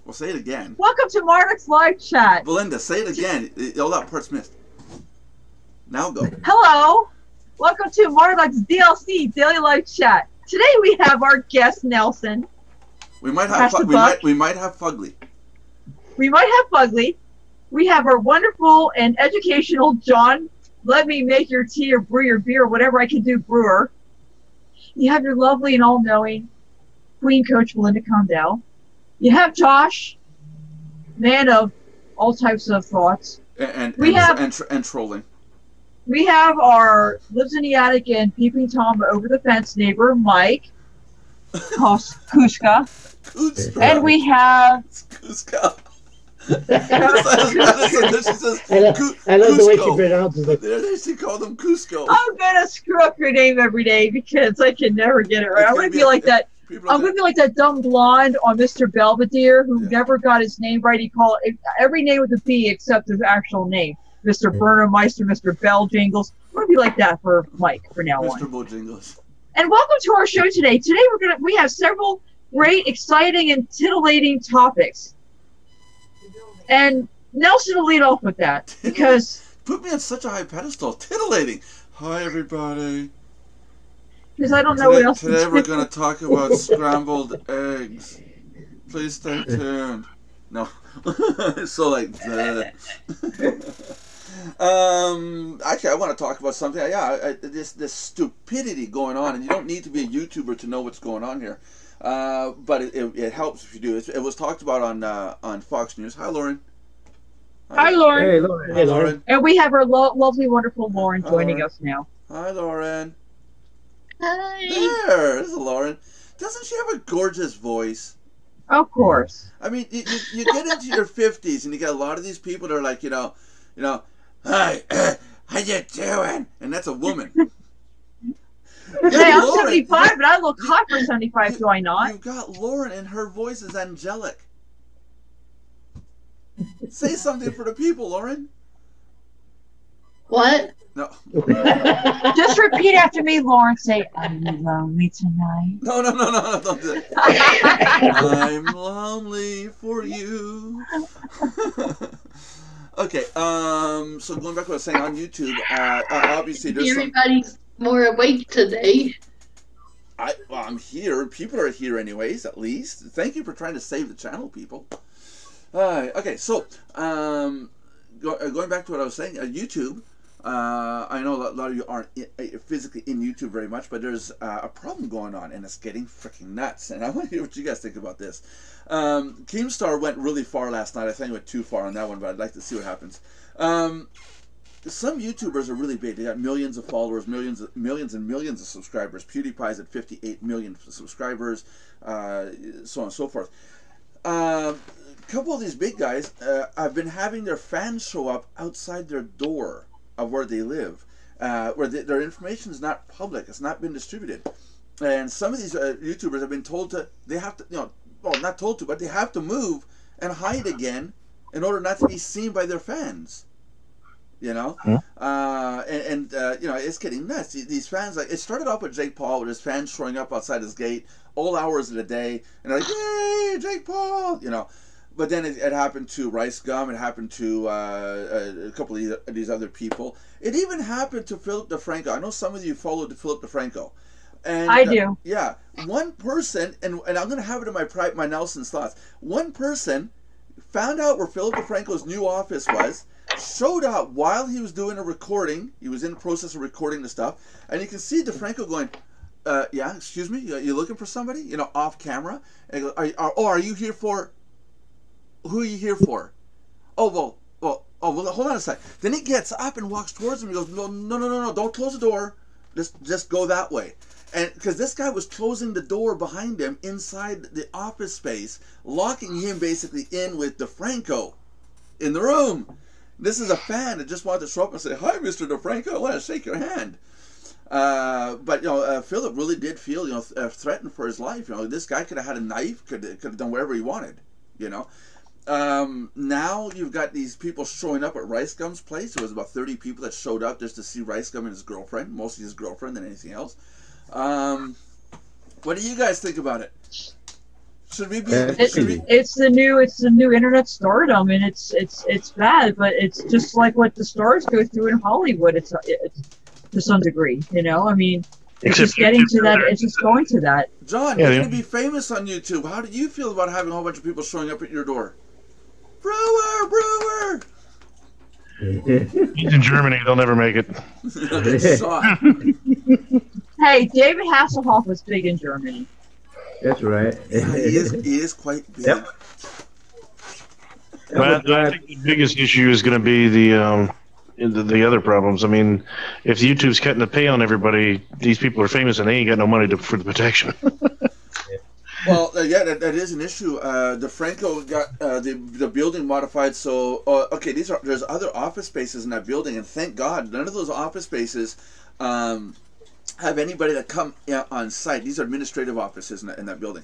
Well, say it again. Welcome to Mardox Live Chat. Belinda, say it again. All that part's missed. Now go. Hello. Welcome to Mardox DLC Daily Live Chat. Today we have our guest Nelson. We might have we might have Fugly. We might have Fugly. We have our wonderful and educational John. Let me make your tea or brew your beer, whatever I can do, brewer. You have your lovely and all-knowing Queen Coach Belinda Condell. You have Josh, man of all types of thoughts. And trolling. We have our lives in the attic and peeping Tom over the fence neighbor, Mike Kushka. And we have Kushka. I love the way she pronounces it. She called him Cusco. I'm gonna screw up your name every day because I can never get it right. I'm gonna be like that. I'm gonna be like that dumb blonde on Mr. Belvedere who never got his name right. He called every name with a B except his actual name. Mr. Burnermeister, Mr. Bell Jingles. I'm gonna be like that for Mike for now on. Mr. Bojingles. And welcome to our show today. Today we have several great, exciting, and titillating topics. And Nelson will lead off with that because put me on such a high pedestal. Titillating. Hi everybody. Because I don't know what else. Today we're going to talk about scrambled eggs. Please stay tuned. No. So like actually I want to talk about something. Yeah, this stupidity going on, and you don't need to be a YouTuber to know what's going on here. But it helps if you do. It was talked about on Fox News. Hi, Lauren. Hi, Lauren. Hey, Lauren. Hi, Lauren. And we have our lovely, wonderful Lauren joining us now. Hi, Lauren. Hi. There's Lauren. Doesn't she have a gorgeous voice? Of course. I mean, you get into your 50s and you get a lot of these people that are like, you know, hi, how you doing? And that's a woman. Hey, I'm 75, but I look hot for 75, do I not? You've got Lauren, and her voice is angelic. Say something for the people, Lauren. What? No. Just repeat after me, Lauren. Say, "Are you lonely tonight?" No, don't do it. I'm lonely for you. Okay, so going back to what I was saying on YouTube, obviously there's everybody's more awake today. I'm here. People are here anyways, at least. Thank you for trying to save the channel, people. Okay, so going back to what I was saying, YouTube. I know a lot of you aren't physically in YouTube very much, but there's a problem going on, and it's getting freaking nuts. And I want to hear what you guys think about this. Keemstar went really far last night. I think he went too far on that one, but I'd like to see what happens. Some YouTubers are really big. They got millions of followers, millions and millions of subscribers. PewDiePie's at 58 million subscribers, so on and so forth. A couple of these big guys have been having their fans show up outside their door of where they live, where their information is not public. It's not been distributed. And some of these YouTubers have been told they have to, well, not told to, but they have to move and hide again in order not to be seen by their fans. You know, it's getting nuts. These fans, like, it started off with Jake Paul, with his fans showing up outside his gate all hours of the day, and they're like, "Yay, Jake Paul!" You know. But then it happened to Rice Gum. It happened to a couple of these other people. It even happened to Philip DeFranco. I know some of you followed Philip DeFranco. And, I do. Yeah, one person, and I'm going to have it in my Nelson's thoughts. One person found out where Philip DeFranco's new office was, showed up while he was doing a recording. He was in the process of recording the stuff, and you can see DeFranco going, "Yeah, excuse me, you looking for somebody? You know, off camera." And he goes, are you here for? Who are you here for? Oh, well, hold on a sec. Then he gets up and walks towards him. He goes, no, don't close the door. Just go that way. And because this guy was closing the door behind him inside the office space, locking him basically in with DeFranco in the room. This is a fan that just wanted to show up and say, "Hi, Mr. DeFranco, I want to shake your hand." But Philip really did feel threatened for his life. This guy could have had a knife, could have done whatever he wanted. Now you've got these people showing up at Rice Gum's place. There was about 30 people that showed up just to see Rice Gum and his girlfriend, mostly his girlfriend than anything else. What do you guys think about it? Should we be? It's the new internet stardom, and it's bad, but it's just like what the stars go through in Hollywood. It's to some degree, you know. I mean, it's just getting to that. It's just going to that. John, you're going to be famous on YouTube. How do you feel about having a whole bunch of people showing up at your door? Brewer. He's in Germany. They'll never make it. Hey, David Hasselhoff was big in Germany. That's right. He is quite big. Yep. But I think the biggest issue is going to be the other problems. I mean, if YouTube's cutting the pay on everybody, these people are famous and they ain't got no money for the protection. Well, yeah, that is an issue. DeFranco got the building modified, so okay. There's other office spaces in that building, and thank God none of those office spaces have anybody that come on site. These are administrative offices in that building,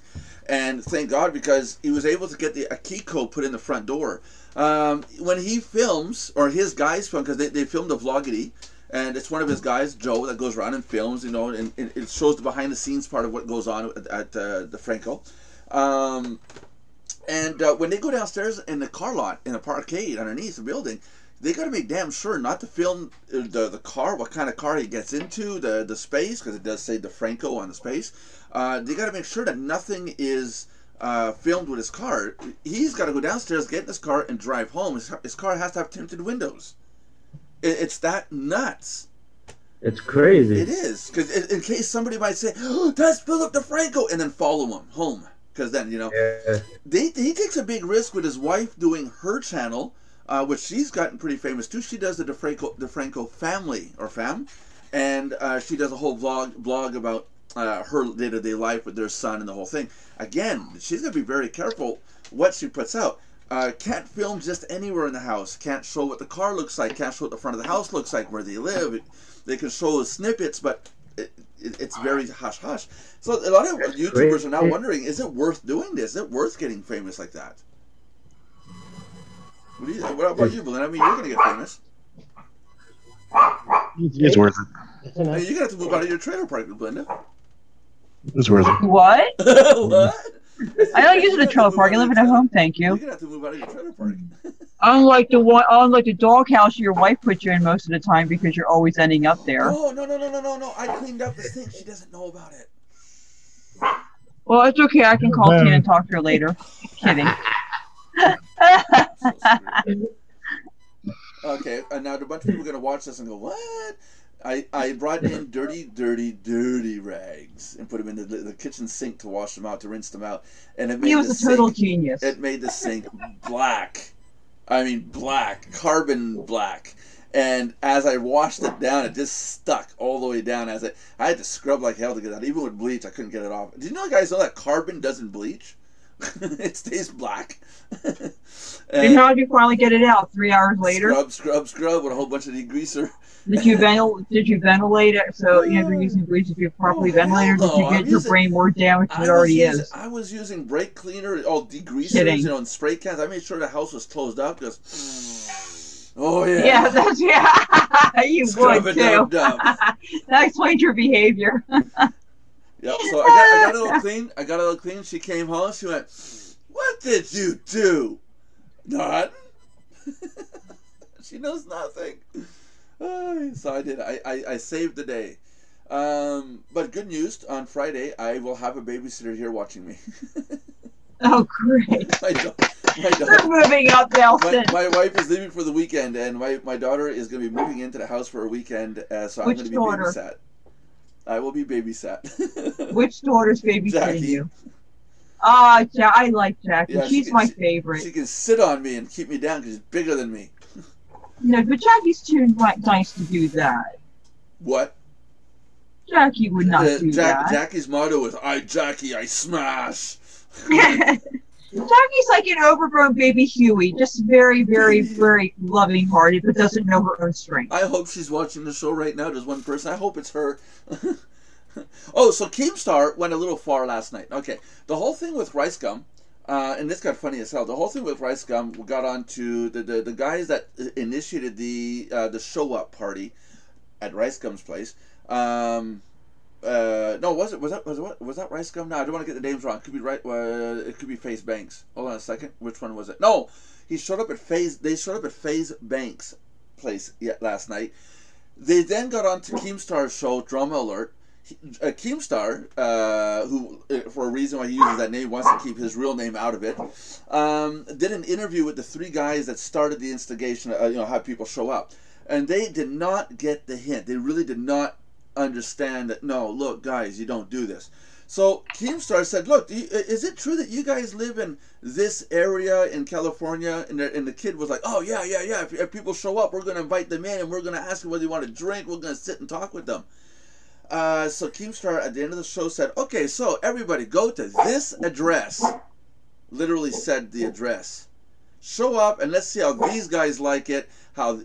and thank God, because he was able to get a key code put in the front door. When he films, or his guys film, because they filmed a vloggy, and it's one of his guys, Joe, that goes around and films, you know, and it shows the behind the scenes part of what goes on at the Franco. When they go downstairs in the car lot, in the parkade underneath the building, they got to make damn sure not to film the car, what kind of car he gets into, the space, because it does say the Franco on the space. They got to make sure that nothing is filmed with his car. He's got to go downstairs, get in his car, and drive home. His car has to have tinted windows. It's that nuts. It's crazy. It is, because in case somebody might say, "Oh, that's Philip DeFranco," and then follow him home, because then, you know, he takes a big risk with his wife doing her channel, which she's gotten pretty famous too. She does the DeFranco family or fam, and she does a whole blog about her day-to-day life with their son and the whole thing. Again, she's gonna be very careful what she puts out. Can't film just anywhere in the house. Can't show what the car looks like. Can't show what the front of the house looks like, where they live. They can show snippets, but it's very hush-hush. So a lot of YouTubers are now wondering, is it worth doing this? Is it worth getting famous like that? What about you, Belinda? I mean, you're going to get famous. It's worth it. I mean, you're going to have to move out of your trailer park, Belinda. It's worth it. What? What? I don't use it a trailer park. I live in a home, thank you. You're gonna have to move out of your trailer park. Unlike the doghouse your wife puts you in most of the time, because you're always ending up there. No. I cleaned up the sink. She doesn't know about it. Well, it's okay. I can call Tina and talk to her later. Kidding. Okay, and now a bunch of people are gonna watch this and go, "What?" I brought in dirty rags and put them in the kitchen sink to wash them out, to rinse them out, and it made he was a total genius. It made the sink black. I mean, black, carbon black. And as I washed it down, it just stuck all the way down. I had to scrub like hell to get it out. Even with bleach, I couldn't get it off. Did you know, guys, know that carbon doesn't bleach? It stays black. And how did you finally get it out? 3 hours later? Scrub with a whole bunch of degreaser. Did you ventilate it? So you're using bleach to be properly ventilated, or did you get your brain more damaged than it already is? I was using brake cleaner, all degreasers, you know, and spray cans. I made sure the house was closed up because, oh yeah. Yeah, you would too. That explains your behavior. Yep. So I got a little clean. I got a little clean. She came home. She went, "What did you do?" Nothing. She knows nothing. So I did. I saved the day. But good news, on Friday I will have a babysitter here watching me. Oh, great. My daughter, we're moving up, Nelson. My wife is leaving for the weekend, and my daughter is going to be moving into the house for a weekend, so I'm going to be babysat. I will be babysat. Which daughter's babysitting you? I like Jackie. Yeah, she's my favorite. She can sit on me and keep me down because she's bigger than me. No, but Jackie's too nice to do that. What? Jackie would not do that. Jackie's motto is, Jackie, I smash. Jackie's like an overgrown baby Huey, just very, very, very loving-hearted, but doesn't know her own strength. I hope she's watching the show right now. There's one person. I hope it's her. Oh, so Keemstar went a little far last night. Okay, the whole thing with Rice Gum, and this got funny as hell. The whole thing with Rice Gum got on to the guys that initiated the show up party at Rice Gum's place. No, was that Rice Gum? No, I don't want to get the names wrong. It could be right. It could be FaZe Banks. Hold on a second. Which one was it? No, he showed up at FaZe. They showed up at FaZe Banks' place last night. They then got on to Keemstar's show, Drama Alert. Keemstar, who, for a reason why he uses that name, wants to keep his real name out of it, did an interview with the three guys that started the instigation, how people show up. And they did not get the hint. They really did not understand that, no, look, guys, you don't do this. So Keemstar said, look, is it true that you guys live in this area in California? And the kid was like, oh, yeah. If people show up, we're going to invite them in, and we're going to ask them whether they want to drink. We're going to sit and talk with them. So Keemstar at the end of the show said, okay, so everybody go to this address. Literally said the address. Show up and let's see how these guys like it. How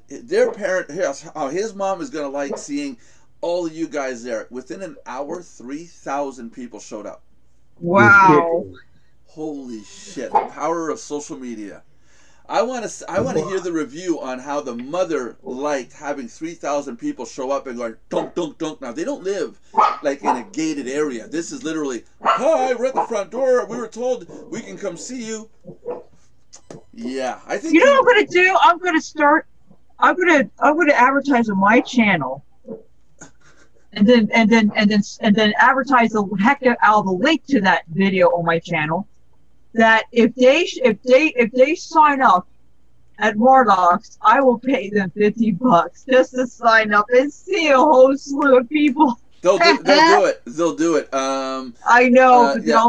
his mom is going to like seeing all of you guys there. Within an hour, 3,000 people showed up. Wow. Holy shit. The power of social media. I want to hear the review on how the mother liked having 3,000 people show up and going dunk dunk dunk. Now they don't live like in a gated area. This is literally, hi, we're at the front door. We were told we can come see you. Yeah, I think. You know what I'm gonna do? I'm gonna advertise on my channel, and then advertise the heck out of the link to that video on my channel. That if they sign up at Mardox, I will pay them $50 just to sign up and see a whole slew of people. They'll do it. They'll do it. I know, but yeah.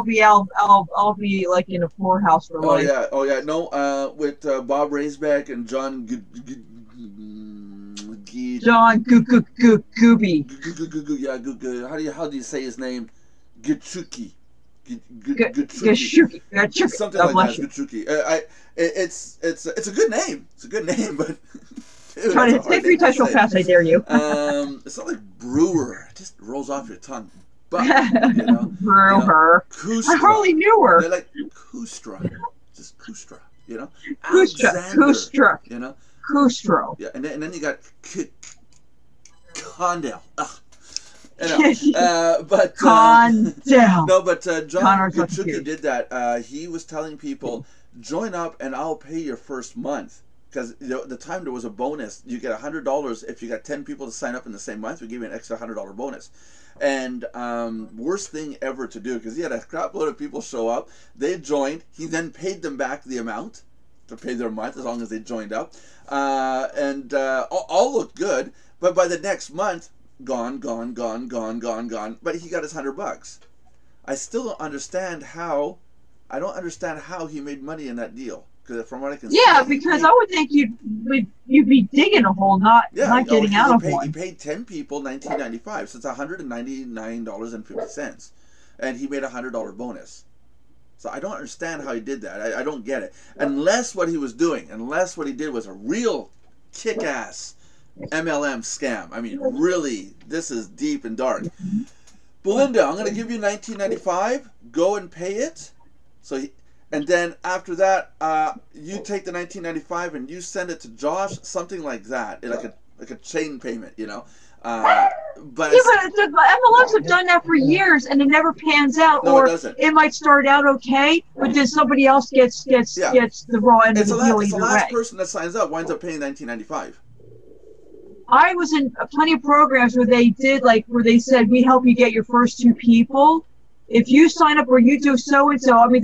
I'll be like in a poorhouse for life. Oh yeah. No, with Bob Raisbeck and John Gooby. Yeah, how do you say his name? Gutsuki. Gutsuki. Something like that. Gutsuki. It's a good name. It's a good name, but dude, try to take 3 times so fast, I dare you. It's not like brewer. It just rolls off your tongue. But Brewer. I hardly knew her. They're like Kustra. Just Kustra. Kustra. You know. Kustro. Yeah, and then you got Condell. Anyway, but Condell. No, but John Gutsuki did that. He was telling people, join up and I'll pay your first month. Because the time there was a bonus. You get $100 if you got 10 people to sign up in the same month. We give you an extra $100 bonus. And worst thing ever to do, because he had a crap load of people show up. They joined. He then paid them back the amount to pay their month as long as they joined up. And all looked good. But by the next month, gone. But he got his $100. I still don't understand how. I don't understand how he made money in that deal. Because from what I can see, because I would think you'd be digging a hole, not getting out of one. He paid 10 people $19.95, so it's $199.50, and he made a $100 bonus. So I don't understand how he did that. I don't get it. Unless what he did was a real kick-ass MLM scam. I mean, really, this is deep and dark. Belinda, I'm going to give you $19.95. Go and pay it. And then after that, you take the $19.95 and you send it to Josh, something like that, like a chain payment, you know. But the MLMs have done that for years, and it never pans out. No, or it doesn't. It might start out okay, but then somebody else gets the raw end of the deal either way. It's the last person that signs up winds up paying $19.95. I was in plenty of programs where they said, we help you get your first 2 people. If you sign up or you do so and so, I mean,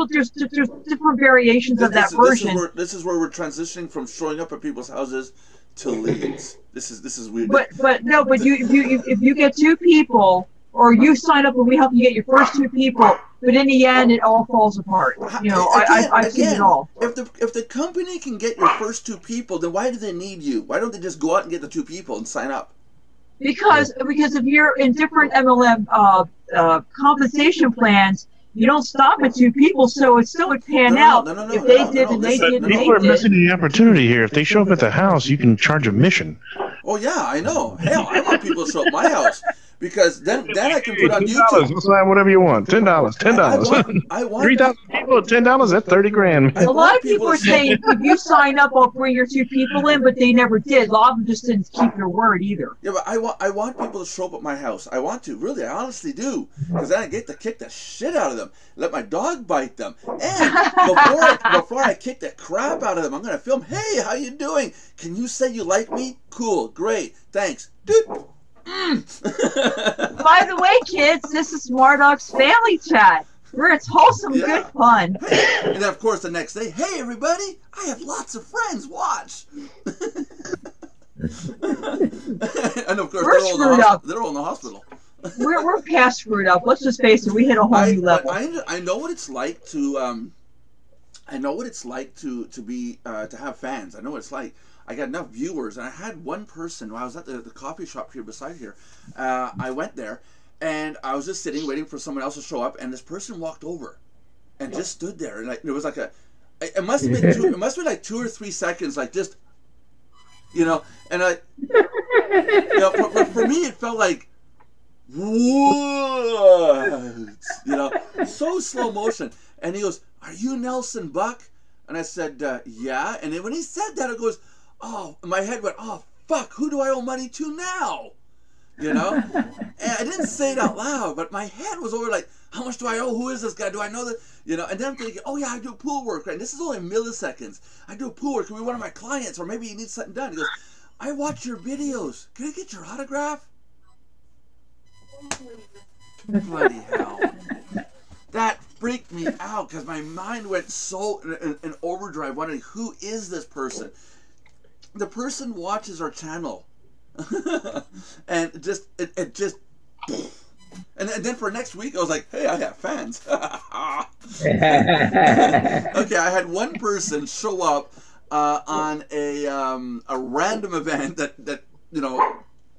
there's different variations of that version. This is where we're transitioning from showing up at people's houses to leads. This is weird. But if you get 2 people, or you sign up and we help you get your first 2 people, but in the end it all falls apart. You know, I've seen it all. If the company can get your first 2 people, then why do they need you? Why don't they just go out and get the 2 people and sign up? Because if you're in different MLM compensation plans, you don't stop at 2 people, so it still would pan out. If they did and they did and they did. People are missing the opportunity here. If they show up at the house, you can charge admission. Oh yeah, I know. Hell, I want people to show up at my house because then I can put on $10. YouTube. Let's buy whatever you want. $10. $10. I want 3,000 people at $10. That's 30 grand. A lot of people are saying, if you sign up, I'll bring your 2 people in, but they never did. A lot of them just didn't keep their word either. Yeah, but I want people to show up at my house. I want to, really, I honestly do, because then I get to kick the shit out of them, let my dog bite them, and before I kick the crap out of them, I'm gonna film. Hey, how you doing? Can you say you like me? Cool, great, thanks, dude. By the way, kids, this is Mardox Family Chat, where it's wholesome, good fun. Hey, and then of course the next day, hey everybody, I have lots of friends. Watch. And of course they're all in the hospital. We're past screwed up. Let's just face it. We hit a whole new level. I know what it's like to I know what it's like to have fans. I know what it's like. I got enough viewers, and I had one person when I was at the coffee shop here beside here. I went there, and I was just sitting waiting for someone else to show up, and this person walked over, and just stood there, and there was like it must have been it must have been like 2 or 3 seconds, like just, and for me it felt like, what, so slow motion, and he goes, "Are you Nelson Buck?" And I said, "Yeah." And then when he said that, it goes, oh, my head went, oh, fuck, who do I owe money to now? And I didn't say it out loud, but my head was over like, how much do I owe? Who is this guy? Do I know that? And then I'm thinking, oh, yeah, I do pool work, right? And this is only milliseconds. I do pool work. Can be one of my clients, or maybe he needs something done. He goes, I watch your videos. Can I get your autograph? Bloody hell. That freaked me out because my mind went so in overdrive, wondering, who is this person? The person watches our channel, and it just, and then for next week I was like, hey, I have fans. Okay, I had one person show up on a random event that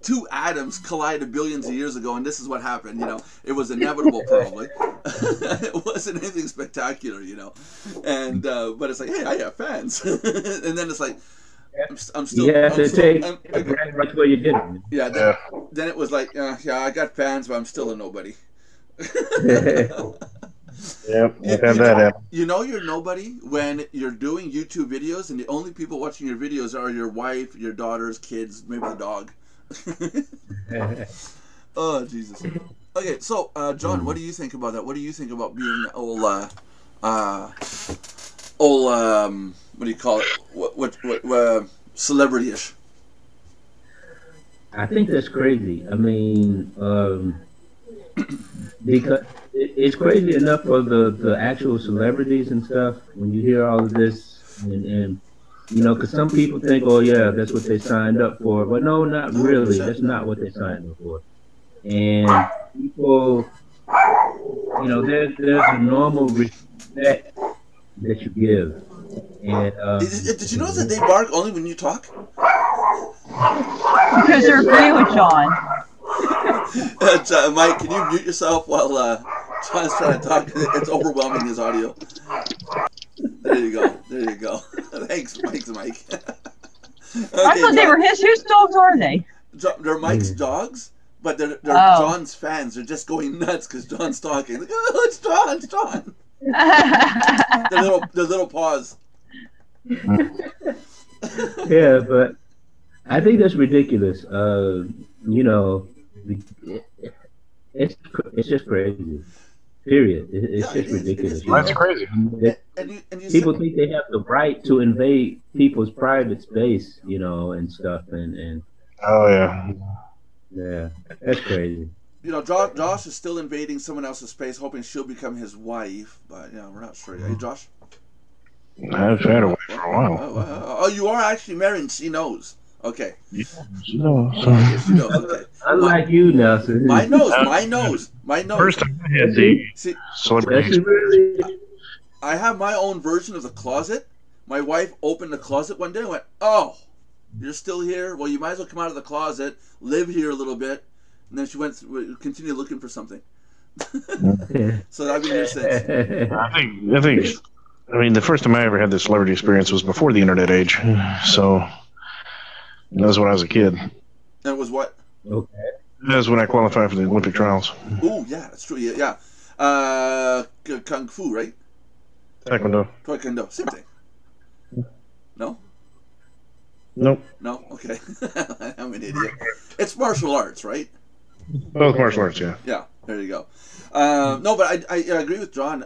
2 atoms collided billions of years ago, and this is what happened. It was inevitable, probably. It wasn't anything spectacular, and but it's like, hey, I have fans. And then it's like, I'm still. You have to take right where you didn't. Yeah. Then it was like, yeah, I got fans, but I'm still a nobody. Yep, I've had that happen. You're nobody when you're doing YouTube videos, and the only people watching your videos are your wife, your daughters, kids, maybe the dog. Oh, Jesus. Okay, so John, what do you think about that? What do you think about being old what do you call it? What celebrity-ish? I think that's crazy. I mean, because it's crazy enough for the actual celebrities and stuff when you hear all of this, and because some people think, oh yeah, that's what they signed up for, but no, not really. That's not what they signed up for. And people, there's a normal respect that you give. And did you know that they bark only when you talk? Because they're agreeing with John. Mike, can you mute yourself while John's trying to talk? It's overwhelming, his audio. There you go. Thanks, Mike. Okay, I thought they were his. Whose dogs are they? They're Mike's dogs, but they're John's fans. They're just going nuts because John's talking. Like, oh, it's John. Their little paws. Yeah, but I think that's ridiculous. It's just crazy. Period. It's just ridiculous. That's crazy. People think they have the right to invade people's private space, and stuff, and oh yeah, that's crazy. Josh is still invading someone else's space, hoping she'll become his wife, but we're not sure. Hey, Josh? I've had a wife for a while. Oh, you are actually married, and she knows. Okay. Yeah, she knows. She knows. Okay. Unlike you, Nelson. My nose. First time I had the celebrity. I have my own version of the closet. My wife opened the closet one day and went, "Oh, you're still here? Well, you might as well come out of the closet, live here a little bit." And then she continue looking for something. So that'd be your sense. I think. I mean, the first time I ever had this celebrity experience was before the internet age. So that was when I was a kid. And it was what? Okay. That's when I qualify for the Olympic trials. Oh, yeah, that's true. Yeah. Kung Fu, right? Taekwondo. Taekwondo, same thing. No? Nope. No? Okay. I'm an idiot. It's martial arts, right? Both martial arts, yeah. Yeah, there you go. No, but I agree with John.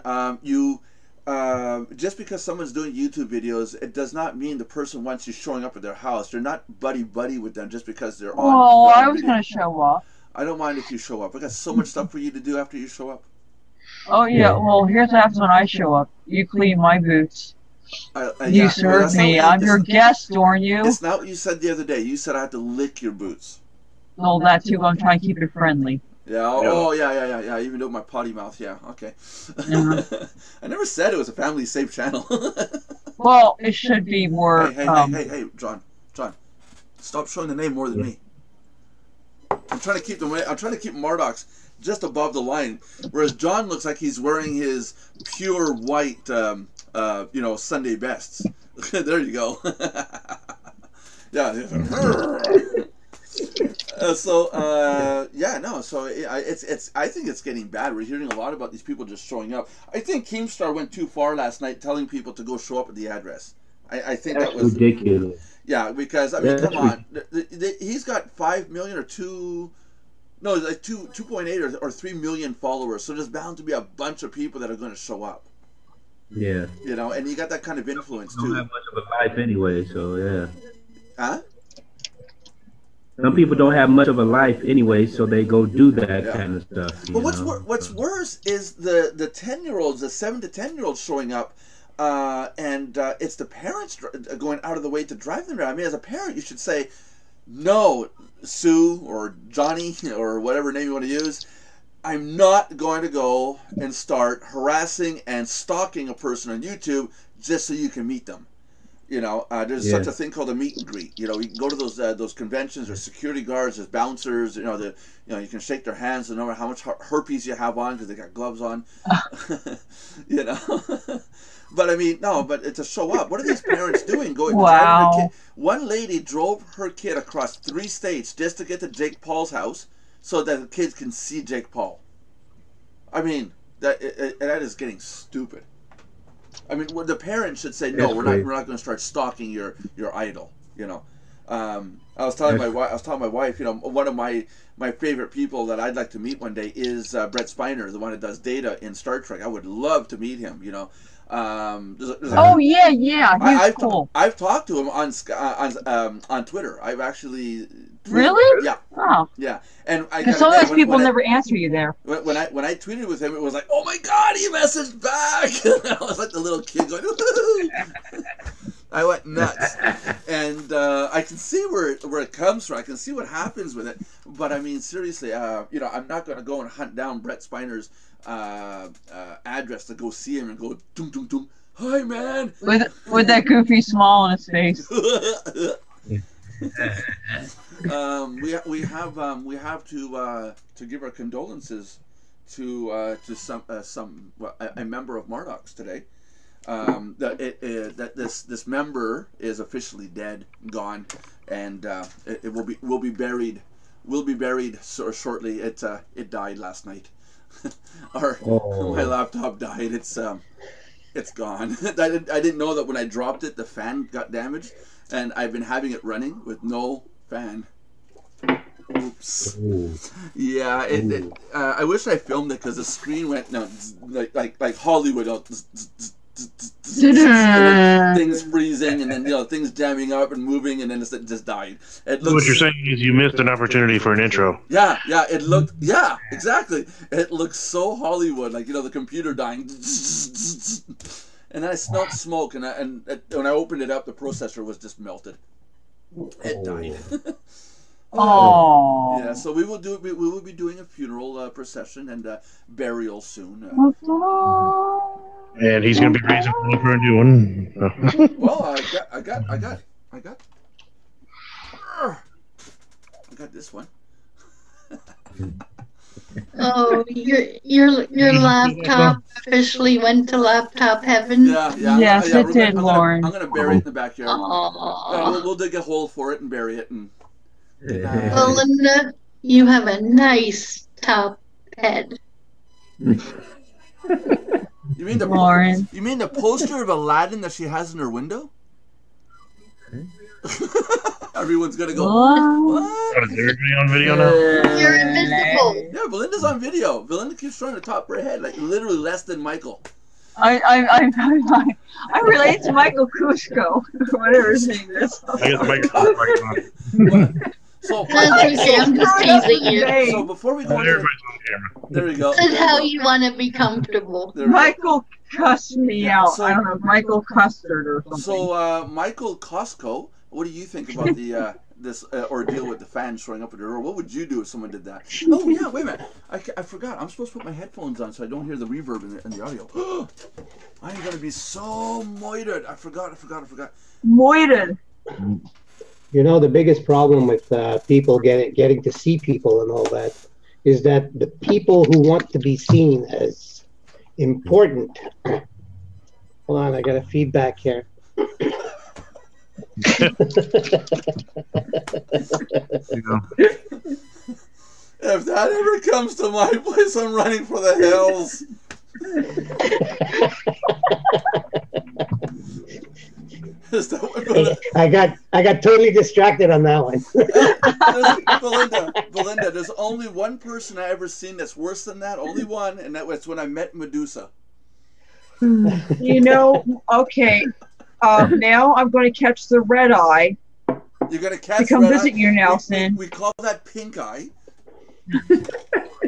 Just because someone's doing YouTube videos, it does not mean the person wants you showing up at their house. You're not buddy-buddy with them just because they're on. Oh, I was going to show up. I don't mind if you show up. I got so much stuff for you to do after you show up. Oh, yeah. Well, here's what happens when I show up. You clean my boots. You serve me. I'm your guest, aren't you? It's not what you said the other day. You said I had to lick your boots. Well, that too. I'm trying to keep it friendly. Yeah. Oh, yeah. Even though my potty mouth. Yeah. Okay. I never said it was a family safe channel. Well, it should be more. Hey, John. Stop showing the name more than me. I'm trying to keep Mardox just above the line, whereas John looks like he's wearing his pure white, Sunday bests. There you go. Yeah. I think it's getting bad. We're hearing a lot about these people just showing up. I think Keemstar went too far last night, telling people to go show up at the address. I think that was ridiculous. Yeah, because I mean, come on, he's got 5 million or 2.8 or 3 million followers. So there's bound to be a bunch of people that are going to show up. Yeah. And you got that kind of influence too. Don't have much of a life anyway, so yeah. Huh? Some people don't have much of a life anyway, so they go do that kind of stuff. But what's worse is the 10-year-olds, the 7 to 10-year-olds showing up, and it's the parents going out of the way to drive them there. I mean, as a parent, you should say, no, Sue or Johnny or whatever name you want to use, I'm not going to go and start harassing and stalking a person on YouTube just so you can meet them. There's such a thing called a meet and greet. You can go to those conventions. There's security guards. There's bouncers. You can shake their hands and know how much herpes you have on because they got gloves on. But I mean, no. But it's a show up. What are these parents doing? Driving their kid? One lady drove her kid across 3 states just to get to Jake Paul's house so that the kids can see Jake Paul. I mean, that is getting stupid. I mean, the parents should say, no, we're not going to start stalking your idol. I was telling my wife, one of my favorite people that I'd like to meet one day is Brett Spiner, the one that does Data in Star Trek. I would love to meet him. He's cool. I've talked to him on Twitter. I've actually really? Yeah. Oh. Yeah. And because sometimes people never answer you there. When I tweeted with him, it was like, oh my God, he messaged back. I was like the little kid going, I went nuts. And I can see where it comes from. I can see what happens with it. But I mean, seriously, I'm not going to go and hunt down Brett Spiner's address to go see him and go, dum dum dum. Hi, man. With that goofy smile on his face. We have to give our condolences to a member of Mardox today. That this member is officially dead, gone, and it will be buried. Will be buried shortly. It died last night. My laptop died. It's gone. I didn't know that when I dropped it, the fan got damaged, and I've been having it running with no fan. Oops. Ooh. Yeah. I wish I filmed it because the screen went like Hollywood. Things freezing and then things jamming up and moving and then it just died. What you're saying is you missed an opportunity for an intro. Yeah, it looked exactly. It looked so Hollywood, like the computer dying, and then I smelled smoke and when I opened it up, the processor was just melted. It died. Oh. Yeah, so we will be doing a funeral procession and burial soon. And he's going to be raising money for a new one. Well, I got this one. Oh, your laptop officially went to laptop heaven. Yeah. Yes, it did, Lauren. I'm gonna bury it in the backyard. We'll dig a hole for it and bury it. And well, You have a nice top head. You mean Lauren. You mean the poster of Aladdin that she has in her window? Everyone's gonna go. What? Oh, is everybody on video now? You're invisible. Yeah, Belinda's on video. Belinda keeps trying to top her head, like literally less than Michael. I'm related to Michael Cusco, whatever his name is. I got the microphone on. So, That's okay, I'm just teasing you. so before we go, Everybody's on camera. there we go. This is how you want to be comfortable. There we go. Michael cussed me out. So- I don't know, Michael Custard or something. So, Michael Costco, what do you think about the this ordeal with the fans showing up at the door? What would you do if someone did that? Oh yeah, wait a minute. I forgot. I'm supposed to put my headphones on so I don't hear the reverb in the audio. I'm gonna be so moited. I forgot. Moited. You know, the biggest problem with people getting to see people and all that is that the people who want to be seen as important. Hold on, I got a feedback here. You know. If that ever comes to my place, I'm running for the hills. Is that what I got totally distracted on that one. Belinda, there's only one person I ever seen that's worse than that. Only one, and that was when I met Medusa. You know, okay. Now I'm going to catch the red eye You're gonna catch to come red visit eye. you, Nelson, We call that pink eye.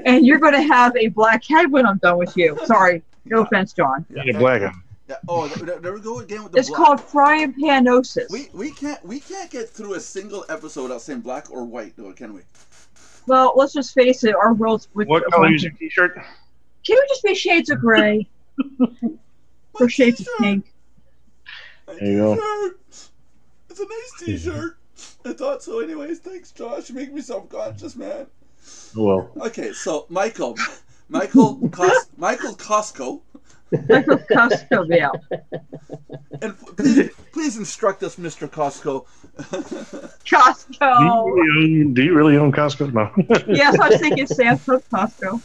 and you're going to have a black head when I'm done with you. Sorry, no offense, John. You need a black eye. Yeah. Oh, there we go again with the It's black. called frying panosis. We can't get through a single episode without saying black or white, though, can we? Well, let's just face it, our world's with What a color bunch is your of- t-shirt? Can we just be shades of gray or shades of pink? There you go. T-shirt. It's a nice T-shirt. I thought so. Anyways, thanks, Josh. You make me self-conscious, man. Oh, well. Okay, so Michael Costco, Michael Cusco, yeah. and please instruct us, Mr. Costco. Costco. Do you really own Costco? No. Yes, I was thinking Samsung Costco.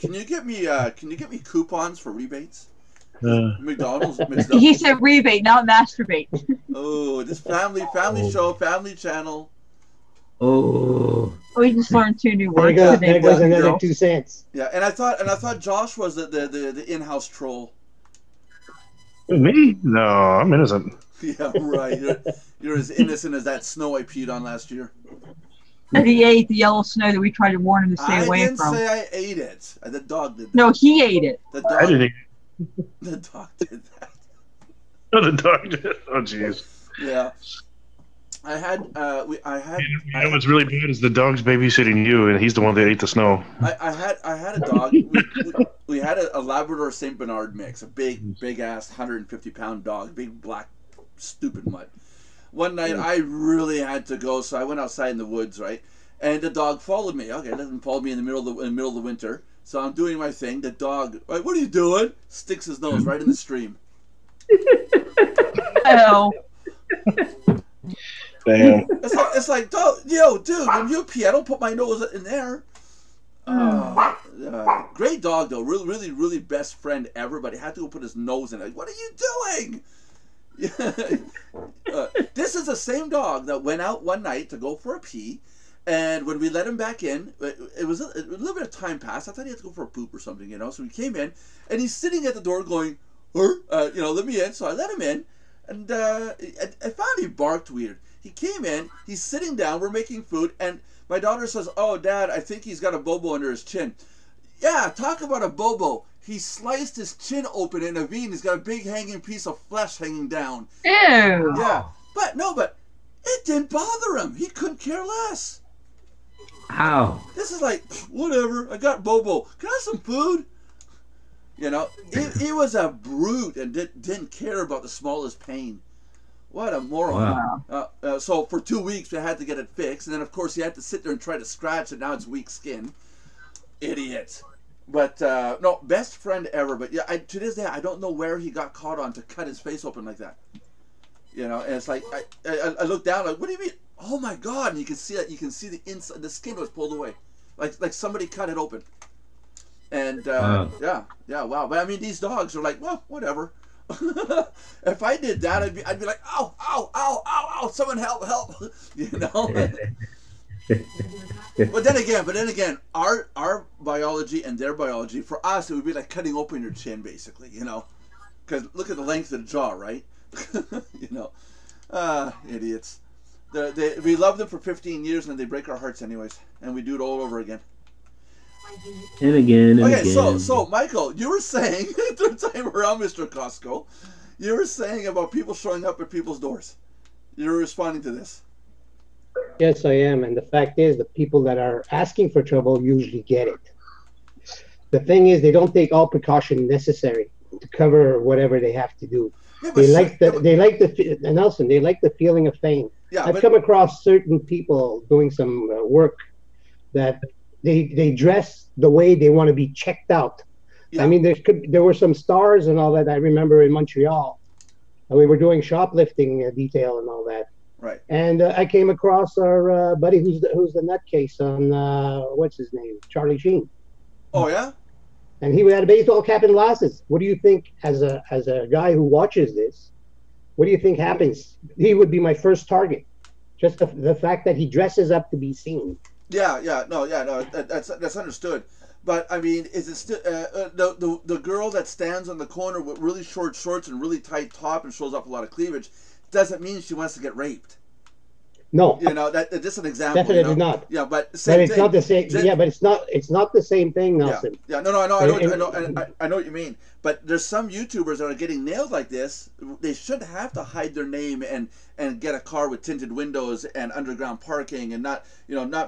Can you get me coupons for rebates? McDonald's. He said rebate, not masturbate. Oh, this family show, family channel. Oh, We just learned 2 new There words goes, today. there goes boys and another girls. 2 cents. Yeah, and I thought Josh was the in-house troll. Me? No, I'm innocent. Yeah, right. You're as innocent as that snow I peed on last year. And he ate the yellow snow that we tried to warn him to stay I away didn't from. say I ate it. The dog did that. No, he ate it. The I dog, didn't. the dog did that. Oh, the dog did. Oh, jeez. Yeah. I had You know what's really bad is the dog's babysitting you, and he's the one that ate the snow. I had a dog. We had a Labrador Saint Bernard mix, a big ass 150-pound dog, big black stupid mutt. One night I really had to go, so I went outside in the woods, right? And the dog followed me. Okay, it doesn't follow me in the middle of the winter. So I'm doing my thing. The dog, like, what are you doing? Sticks his nose right in the stream. Oh, Damn. It's like, yo, dude, when you pee, I don't put my nose in there. Great dog though, really best friend ever. But he had to go put his nose in it. Like, what are you doing? This is the same dog that went out one night to go for a pee, and when we let him back in, it was a little bit of time passed. I thought he had to go for a poop or something, you know. So we came in, and he's sitting at the door going, let me in. So I let him in, and I found he barked weird. He came in, he's sitting down, we're making food, and my daughter says, "Oh, Dad, I think he's got a bobo under his chin." Yeah, talk about a bobo. He sliced his chin open in a V, and he's got a big hanging piece of flesh hanging down. ew. Yeah, but it didn't bother him. He couldn't care less. how? This is like, whatever, I got bobo. Can I have some food? You know, he was a brute and didn't care about the smallest pain. What a moron. Wow. So for 2 weeks we had to get it fixed, and then of course he had to sit there and try to scratch it. Now it's weak skin. Idiot. But no, best friend ever. But yeah, to this day I don't know where he got caught on to cut his face open like that. You know, and it's like I look down like, what do you mean? Oh my God! And you can see that, you can see the inside, the skin was pulled away, like somebody cut it open. And Wow. yeah, wow. But I mean, these dogs are like, well, whatever. If I did that, I'd be like, ow, ow, ow, ow, ow, someone help, you know. But then again, our biology and their biology, for us, it would be like cutting open your chin, basically, you know, because look at the length of the jaw, right? You know, idiots. We love them for 15 years, and then they break our hearts anyways, and we do it all over again. And again, and Okay, again. so Michael, you were saying third time around, Mr. Costco, you were saying about people showing up at people's doors. You're responding to this. Yes, I am. And the fact is, the people that are asking for trouble usually get it. The thing is, they don't take all precaution necessary to cover whatever they have to do. Yeah, They like Nelson. They like the feeling of fame. Yeah, I've come across certain people doing some work that they dress the way they want to be checked out. yeah. I mean, there were some stars and all that. I remember in Montreal, we were doing shoplifting detail and all that. Right. And I came across our buddy who's the nutcase on what's his name, Charlie Sheen, Oh yeah. and he had a baseball cap and glasses. What do you think, as a guy who watches this? What do you think happens? He would be my first target. Just the fact that he dresses up to be seen. Yeah, no, that's understood. But I mean, is it still the girl that stands on the corner with really short shorts and really tight top and shows off a lot of cleavage doesn't mean she wants to get raped? No, You know, that's just an example. definitely you know? not. Yeah, but But same it's thing. not the same. Yeah, but it's not the same thing, Yeah, Nelson. yeah, no, I know what you mean. But there's some YouTubers that are getting nailed like this. They shouldn't have to hide their name and get a car with tinted windows and underground parking and not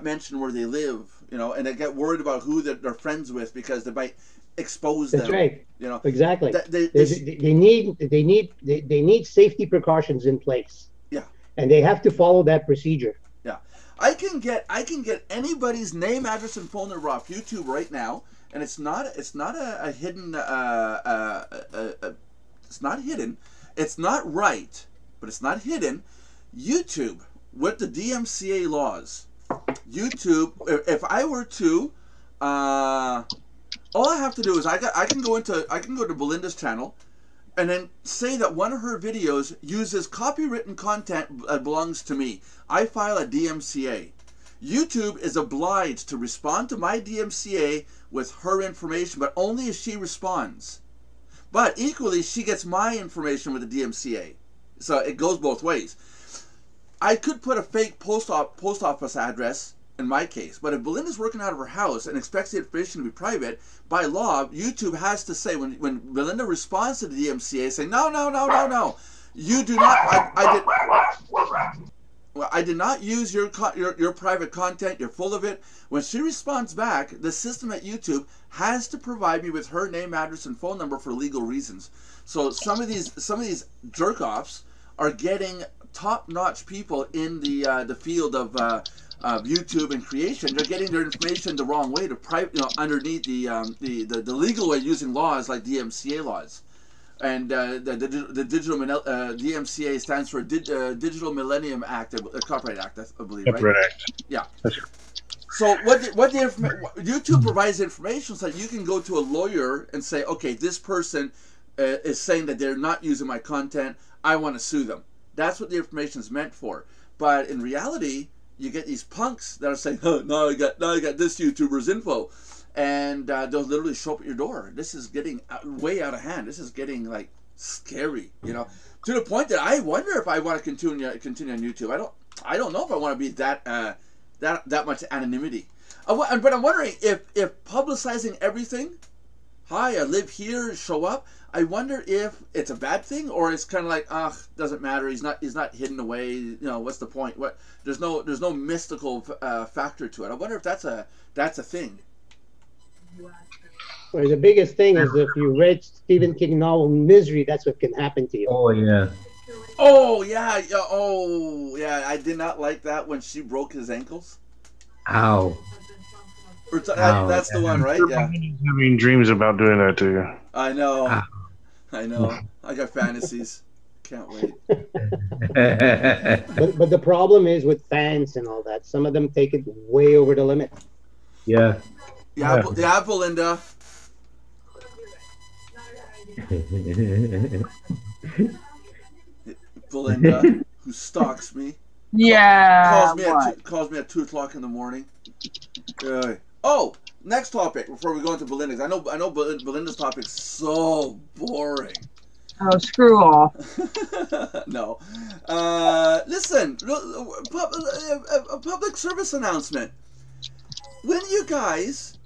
mention where they live. You know, and they get worried about who they're friends with because they might expose them. That's right. You know, Exactly. They They need safety precautions in place. Yeah. And they have to follow that procedure. Yeah, I can get anybody's name, address, and phone number off YouTube right now, and it's not a hidden it's not hidden, it's not right, but it's not hidden. YouTube, with the DMCA laws, YouTube, if I were to, all I have to do is I can go to Belinda's channel, and then say that one of her videos uses copywritten content that belongs to me. I file a DMCA. YouTube is obliged to respond to my DMCA with her information, but only if she responds. But equally, she gets my information with the DMCA. So it goes both ways. I could put a fake post office address in my case, but if Belinda's working out of her house and expects the information to be private, by law, YouTube has to say, when Belinda responds to the DMCA, say, no, you do not, I did not use your private content, you're full of it. When she responds back, the system at YouTube has to provide me with her name, address, and phone number for legal reasons. So some of these jerk-offs are getting top-notch people in the field of YouTube and creation. They're getting their information the wrong way, underneath the legal way, using laws like DMCA laws. And the digital DMCA stands for Digital Millennium Act, Copyright Act, I believe, right? Copyright Act. Yeah. That's right. So YouTube provides information so that you can go to a lawyer and say, okay, this person is saying that they're not using my content. I want to sue them. That's what the information is meant for. But in reality, you get these punks that are saying, oh, now I got this YouTuber's info. And they'll literally show up at your door. This is getting way out of hand. This is getting like scary, you know, to the point that I wonder if I want to continue on YouTube. I don't know if I want to be that much anonymity. But I'm wondering if publicizing everything, hi, I live here, show up. I wonder if it's a bad thing, or it's kind of like, doesn't matter. He's not hidden away. You know, what's the point? There's no mystical factor to it. I wonder if that's a thing. Well, the biggest thing is if you read Stephen King novel Misery, that's what can happen to you. Oh yeah. Oh yeah. I did not like that when she broke his ankles. Ow. That's the one, right? Yeah. Having dreams about doing that to you. I know. Ow. I know. I got fantasies. Can't wait. But the problem is with fans and all that. Some of them take it way over the limit. Yeah. Yeah, yeah, Belinda. Belinda, who stalks me. Yeah. Calls me at 2 o'clock in the morning. Oh, next topic before we go into Belinda's. I know Belinda's topic's so boring. Oh, screw off. No. Listen, a public service announcement. When you guys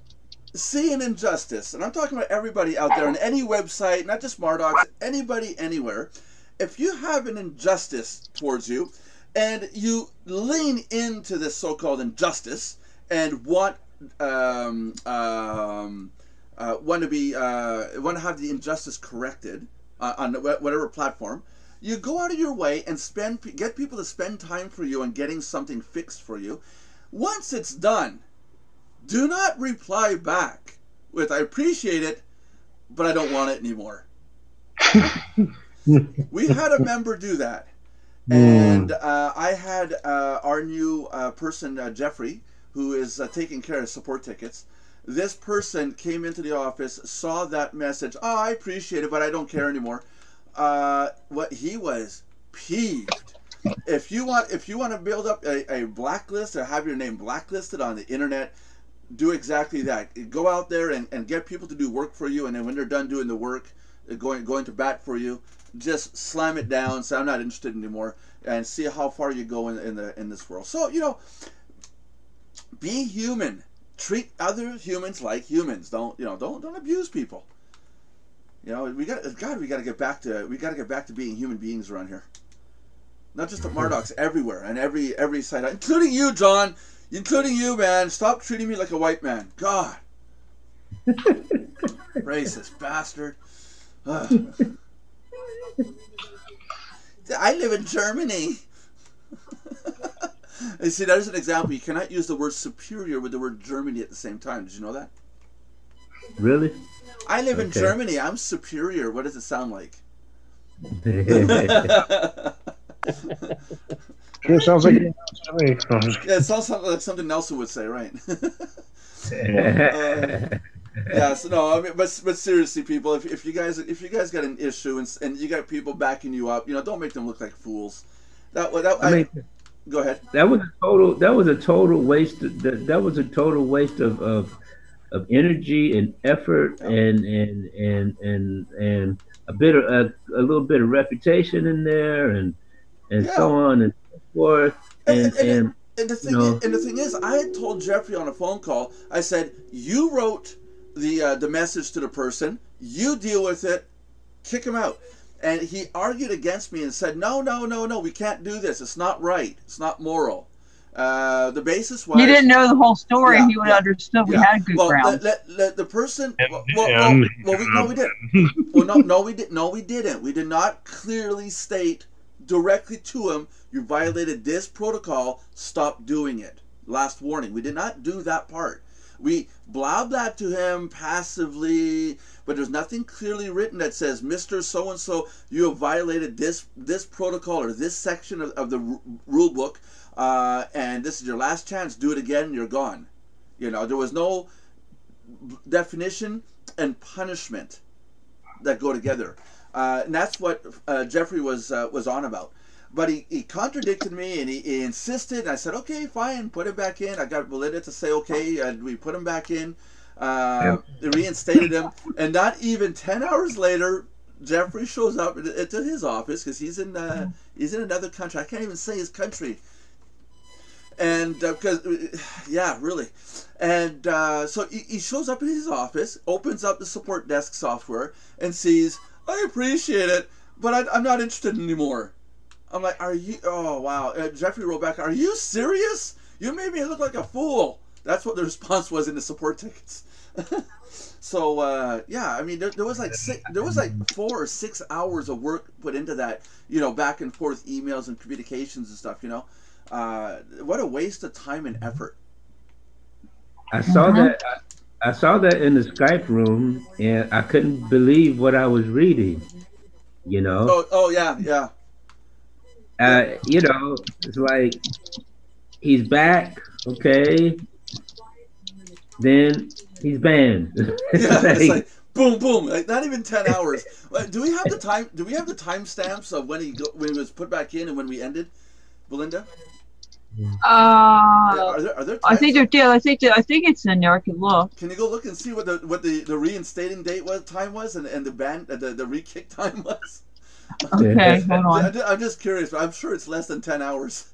see an injustice, and I'm talking about everybody out there on any website, not just Mardox, anybody, anywhere, if you have an injustice towards you, and you lean into this so-called injustice and want to have the injustice corrected on whatever platform, you go out of your way and get people to spend time for you on getting something fixed for you. Once it's done, do not reply back with "I appreciate it, but I don't want it anymore." We had a member do that. And I had our new person, Jeffrey, who is taking care of support tickets. This person came into the office, saw that message. "Oh, I appreciate it, but I don't care anymore." What he was peeved. If you want to build up a blacklist or have your name blacklisted on the internet, do exactly that. Go out there and get people to do work for you, and then when they're done doing the work, going to bat for you, just slam it down, say "I'm not interested anymore," and see how far you go in this world. So, be human. Treat other humans like humans. Don't abuse people. We got to get back to being human beings around here. Not just at Mardox, everywhere and every site, including you, John. Including you, man. Stop treating me like a white man. God. Racist bastard. I live in Germany. You see, that is an example. You cannot use the word superior with the word Germany at the same time. Did you know that? Really? I live in Germany. I'm superior. What does it sound like? Sure sounds like it to me. Yeah, it sounds like something Nelson would say, right? Yeah, so no, I mean, but seriously, people, if you guys got an issue and you got people backing you up, don't make them look like fools. Go ahead. That was a total waste. That was a total waste of energy and effort and a little bit of reputation in there and so on and so forth. And the thing is, I had told Jeffrey on a phone call. I said, "You wrote the message to the person. You deal with it. Kick him out." And he argued against me and said, "No, we can't do this. It's not right. It's not moral." The basis was he didn't know the whole story. He would have understood. We had good ground. The person. No, we didn't. Well, no, we didn't. No, we didn't. We did not clearly state directly to him, "You violated this protocol. Stop doing it." Last warning. We did not do that part. We blah to him passively, but there's nothing clearly written that says, "Mr. So-and-so, you have violated this protocol or this section of the rule book, and this is your last chance. Do it again, you're gone." There was no definition and punishment that go together. And that's what Jeffrey was on about. But he contradicted me, and he insisted. And I said, "Okay, fine, put him back in." I got Belinda to say okay, and we put him back in, reinstated him. And not even 10 hours later, Jeffrey shows up into his office because he's in another country. I can't even say his country. And really. And so he shows up in his office, opens up the support desk software, and sees, "I appreciate it, but I'm not interested anymore." I'm like, "Are you?" Oh, wow. Jeffrey wrote back, "Are you serious? You made me look like a fool." That's what the response was in the support tickets. So I mean, there was like 4 or 6 hours of work put into that. Back and forth emails and communications and stuff. What a waste of time and effort. I saw that. I saw that in the Skype room, and I couldn't believe what I was reading. You know, Oh yeah, yeah. you know, it's like he's back, okay, then he's banned. Yeah, Like, it's like boom, boom. Like not even 10 hours. Do we have the time? Do we have the timestamps of when when he was put back in and when we ended, Belinda? Are there I think times? they're. I think it's in there. I can look. Can you go look and see what the reinstating date time was and the the re-kick time was? Okay, hold on. I'm just curious, but I'm sure it's less than 10 hours.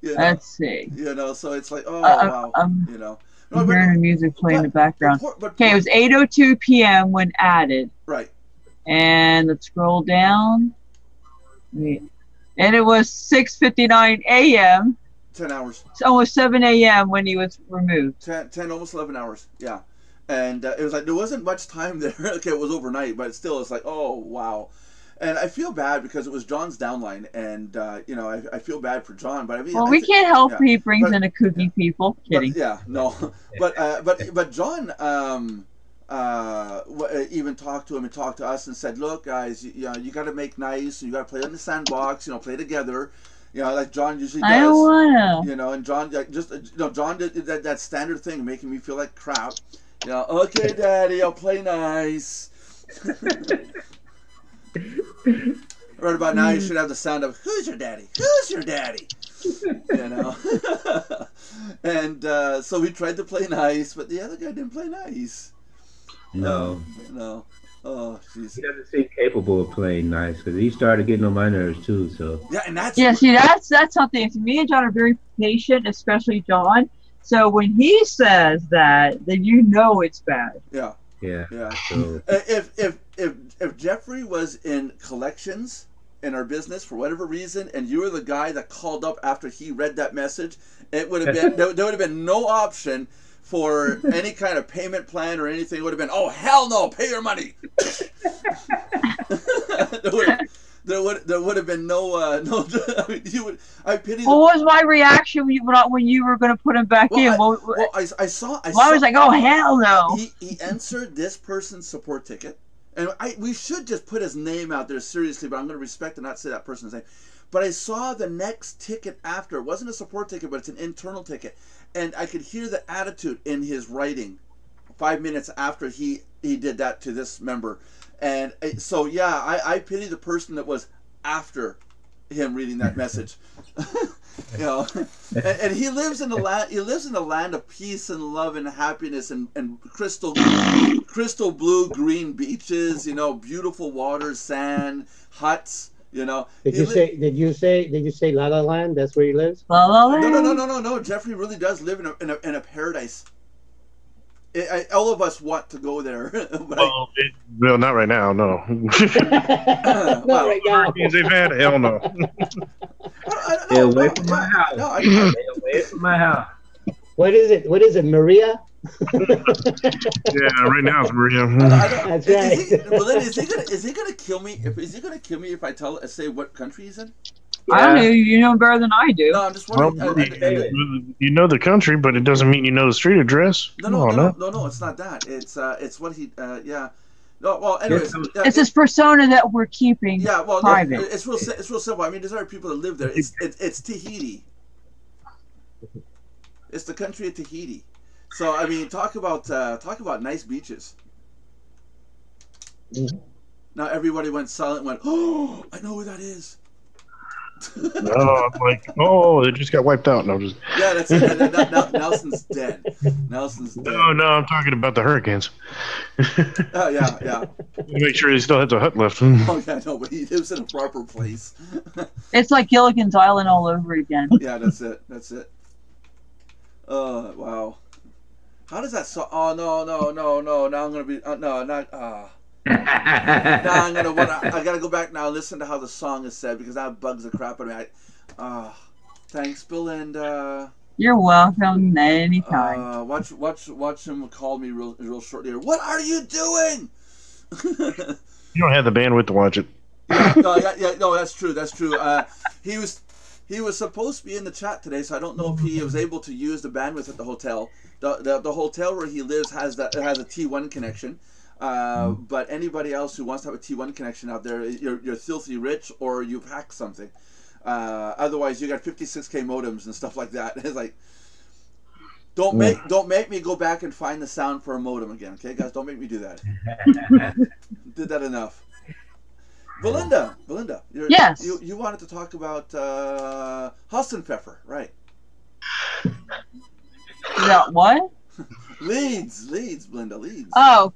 You know, Let's see. you know, so it's like, oh wow, you know. No, I'm hearing the music playing in the background. But Okay, it was 8:02 p.m. when added. right. And let's scroll down. Wait. And it was 6:59 a.m. 10 hours. It's almost 7 a.m. when he was removed. 10, almost 11 hours. Yeah. And it was like, there wasn't much time there. Okay, it was overnight, but still, it's like, oh, wow. And I feel bad because it was John's downline. And, you know, I feel bad for John. But I mean, Well, we can't help he brings in a kooky people. Kidding. But, yeah, no. But John even talked to him and talked to us and said, look, guys, you know, you got to make nice. And you got to play in the sandbox, you know, play together. You know, like John usually does. I don't wanna. You know, and John John did that standard thing, making me feel like crap. You know, okay, Daddy, I'll play nice. Right about now, you should have the sound of "Who's your daddy? Who's your daddy?" You know. And so we tried to play nice, but the other guy didn't play nice. no. No. Oh, jeez. He doesn't seem capable of playing nice because he started getting on my nerves too. So Yeah, and that's See, that's something. Me and John are very patient, especially John. So when he says that, then you know it's bad. yeah. yeah. So So if Jeffrey was in collections in our business for whatever reason, and you were the guy that called up after he read that message, it would have been there would have been no option for any kind of payment plan or anything. It would have been, oh hell no, pay your money. There would have been no no. I mean, I pity. What was my reaction when you were going to put him back in? I saw. I was like, oh hell no. He answered this person's support ticket, and we should just put his name out there seriously. But I'm going to respect and not say that person's name. But I saw the next ticket after. It wasn't a support ticket, but it's an internal ticket, and I could hear the attitude in his writing 5 minutes after he did that to this member. And so, yeah, I pity the person that was after him reading that message. You know, and he lives in the land. He lives in the land of peace and love and happiness and crystal blue green beaches. You know, beautiful waters, sand, huts. You know. Did you say La La Land? That's where he lives? La La Land. No. Jeffrey really does live in a paradise. All of us want to go there. Well, not right now. No. Not right now. Hurricanes they've had, hell no. stay away from my house. Stay away from my house. What is it? What is it? Maria? Yeah, right now it's Maria. That's right. Is he gonna kill me? Is he gonna kill me if I say what country he's in? I don't know. You know better than I do. No, I'm just wondering. Well, you know the country, but it doesn't mean you know the street address. No, it's not that. It's what he. Yeah. No, well, anyways, it's this persona that we're keeping. Yeah, well, private. No, it's real simple. I mean, there's other people that live there. It's Tahiti. It's the country of Tahiti. So I mean, talk about nice beaches. Mm-hmm. Now everybody went silent. And went, oh, I know who that is. No, I'm like, oh, they just got wiped out. No, just yeah, that's it. Nelson's dead. Nelson's dead. No, I'm talking about the hurricanes. Oh yeah. Make sure he still has a hut left. Oh yeah, no, but he lives in a proper place. It's like Gilligan's Island all over again. Yeah, that's it. Oh wow. How does that song? Oh no. Now I'm gonna be no, not now I gotta go back now and listen to how the song is said because that bugs the crap out of me. Thanks, Belinda. You're welcome anytime. Watch him call me real shortly. What are you doing? You don't have the bandwidth to watch it. No, that's true. He was supposed to be in the chat today, so I don't know if he was able to use the bandwidth at the hotel. The hotel where he lives has a T1 connection. But anybody else who wants to have a T1 connection out there, you're filthy rich or you've hacked something. Otherwise, you got 56K modems and stuff like that. It's like, don't make me go back and find the sound for a modem again, okay, guys? Don't make me do that. Did that enough. Belinda, yes. You wanted to talk about Hassenpfeffer, right? About what? Leads, Belinda, leads. Oh,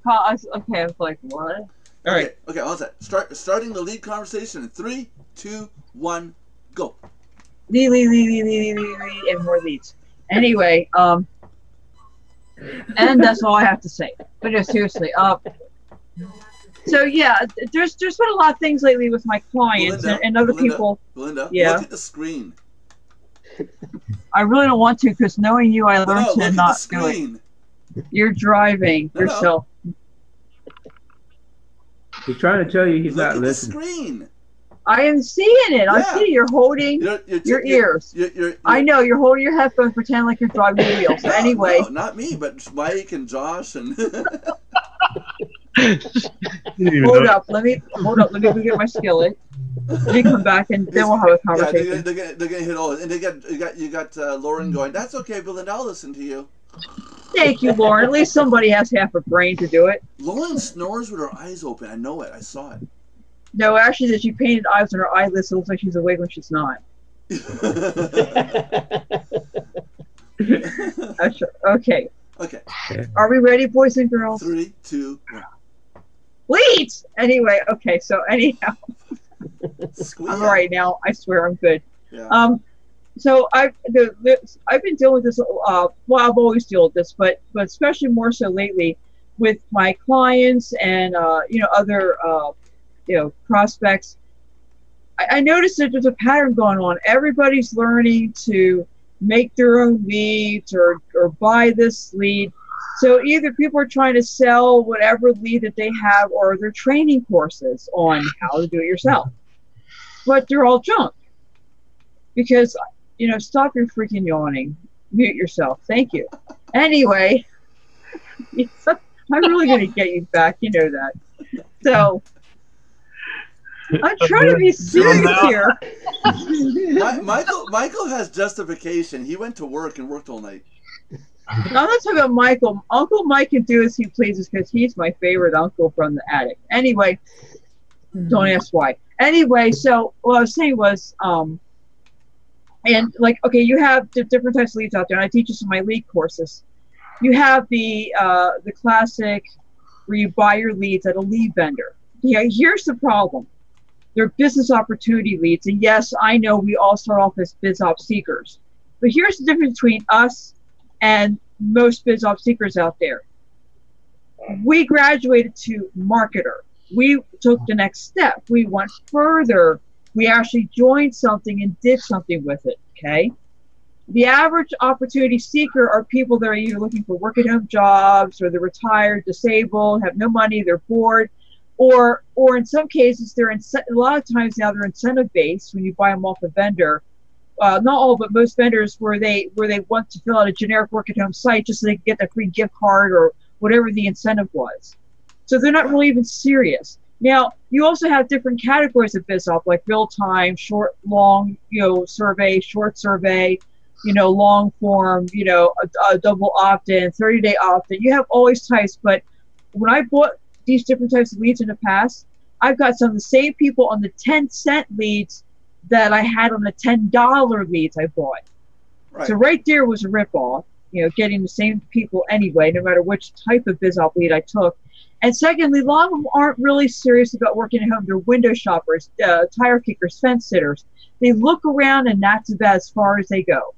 okay. I was like, what? All right. Okay, all set. Starting the lead conversation in 3, 2, 1, go. Lead, and more leads. Anyway, and that's all I have to say. But no, seriously, so yeah, there's been a lot of things lately with my clients and other people. Belinda, yeah. Look at the screen. I really don't want to, because knowing you, I learned to not do it. Screen. You're driving yourself. He's trying to tell you he's Look not at listening. the screen. I am seeing it. I see it. You're holding your ears. I know you're holding your headphones, pretend like you're driving the wheel. So anyway, no, not me, but Mike and Josh and. Hold up. Let me go get my skillet. Let me come back and then we'll have a conversation. Yeah, they're gonna hit all, and you got Lauren going. That's okay, Belinda. I'll listen to you. Thank you, Lauren. At least somebody has half a brain to do it. Lauren snores with her eyes open. I know it. I saw it. No, actually, that she painted eyes on her eyelids. It looks like she's awake when she's not. Okay. Okay. Are we ready, boys and girls? 3, 2, 1. Leads! Anyway, okay, so anyhow. Squeal. I'm all right now. I swear I'm good. Yeah. So I've been dealing with this, well, I've always dealt with this, but especially more so lately with my clients and, other, prospects. I noticed that there's a pattern going on. Everybody's learning to make their own leads or buy this lead. So either people are trying to sell whatever lead that they have, or they're training courses on how to do it yourself. But they're all junk. Because, stop your freaking yawning. Mute yourself. Thank you. Anyway, I'm really going to get you back. You know that. So, I'm trying to be serious here. Michael has justification. He went to work and worked all night. I'm not talking about Michael. Uncle Mike can do as he pleases because he's my favorite uncle from the attic. Anyway, don't ask why. Anyway, so what I was saying was, and like, okay, you have the different types of leads out there, and I teach you some of my lead courses. You have the classic where you buy your leads at a lead vendor. Yeah, here's the problem. They're business opportunity leads, and yes, I know we all start off as biz op seekers, but here's the difference between us and most biz op seekers out there. We graduated to marketer. We took the next step. We went further. We actually joined something and did something with it, okay? The average opportunity seeker are people that are either looking for work-at-home jobs, or they're retired, disabled, have no money, they're bored, or in some cases, a lot of times now they're incentive-based when you buy them off a vendor. Not all, but most vendors where they want to fill out a generic work-at-home site just so they can get a free gift card or whatever the incentive was. So they're not really even serious. Now, you also have different categories of BizOp, like real-time, short, long, survey, short survey, long form, a double opt-in, 30-day opt-in. You have all these types, but when I bought these different types of leads in the past, I've got some of the same people on the 10-cent leads that I had on the $10 leads I bought. Right. So right there was a ripoff, getting the same people anyway, no matter which type of BizOp lead I took. And secondly, a lot of them aren't really serious about working at home. They're window shoppers, tire kickers, fence sitters. They look around, and that's about as far as they go,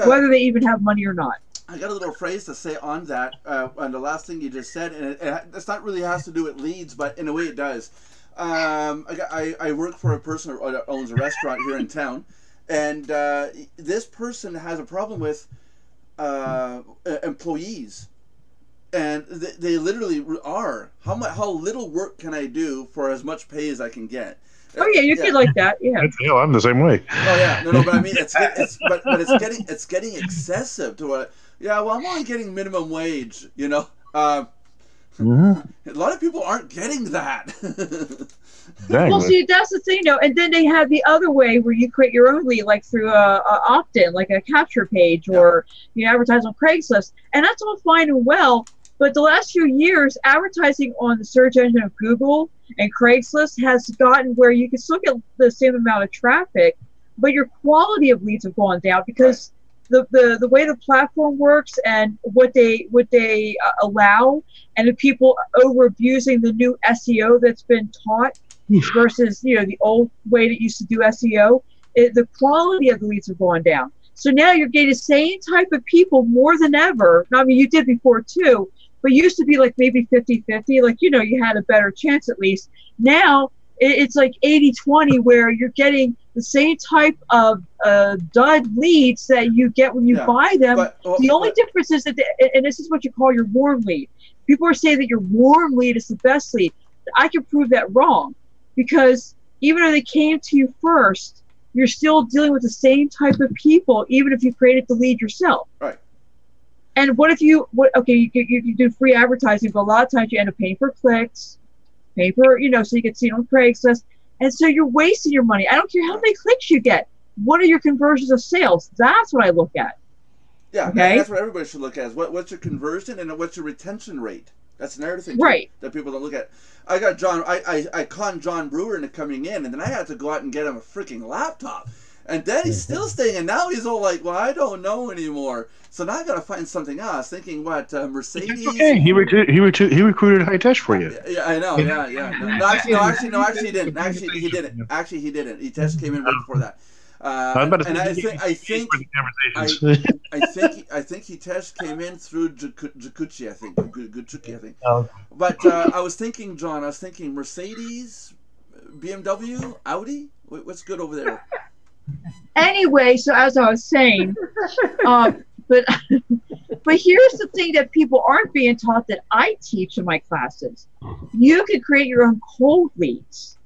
whether they even have money or not. I got a little phrase to say on that, on the last thing you just said, and it's not really has to do with leads, but in a way it does. I work for a person who owns a restaurant here in town, and this person has a problem with employees, and they literally are, how little work can I do for as much pay as I can get? Oh yeah, you feel like that, yeah. Hell, I'm the same way. Oh yeah, no, but I mean, it's getting excessive to what. Yeah, well, I'm only getting minimum wage, A lot of people aren't getting that. Exactly. Well, see, that's the thing, though. And then they have the other way where you create your own lead, like through a opt-in, like a capture page, or you advertise on Craigslist, and that's all fine and well. But the last few years, advertising on the search engine of Google and Craigslist has gotten where you can still get the same amount of traffic, but your quality of leads have gone down because the way the platform works and what they allow, and the people over abusing the new SEO that's been taught versus the old way that used to do SEO, the quality of the leads have gone down. So now you're getting the same type of people more than ever. I mean, you did before too, but it used to be like maybe 50-50, like you had a better chance at least. Now it's like 80-20, where you're getting the same type of dud leads that you get when you buy them. The only difference is that, and this is what you call your warm lead. People are saying that your warm lead is the best lead. I can prove that wrong, because even though they came to you first, you're still dealing with the same type of people, even if you created the lead yourself. Right. And what if you do free advertising, but a lot of times you end up paying for clicks, paying for, so you can see it on Craigslist. And so you're wasting your money. I don't care how many clicks you get. What are your conversions of sales? That's what I look at. Yeah, okay? That's what everybody should look at. Is what's your conversion and what's your retention rate? That's another thing that people don't look at. I got I conned John Brewer into coming in, and then I had to go out and get him a freaking laptop. And then he's still staying, and now he's all like, well, I don't know anymore. So now I got to find something else. Thinking, what, Mercedes? It's okay. He recruited High Touch for you. Yeah, I know. Yeah. No, actually, he didn't. Actually, he didn't. He just came in right before that. And I think he test came in through Jakuchi, I think. Oh. But I was thinking, John. Mercedes, BMW, Audi. What's good over there? Anyway, so as I was saying, but here's the thing that people aren't being taught that I teach in my classes. You can create your own cold leads.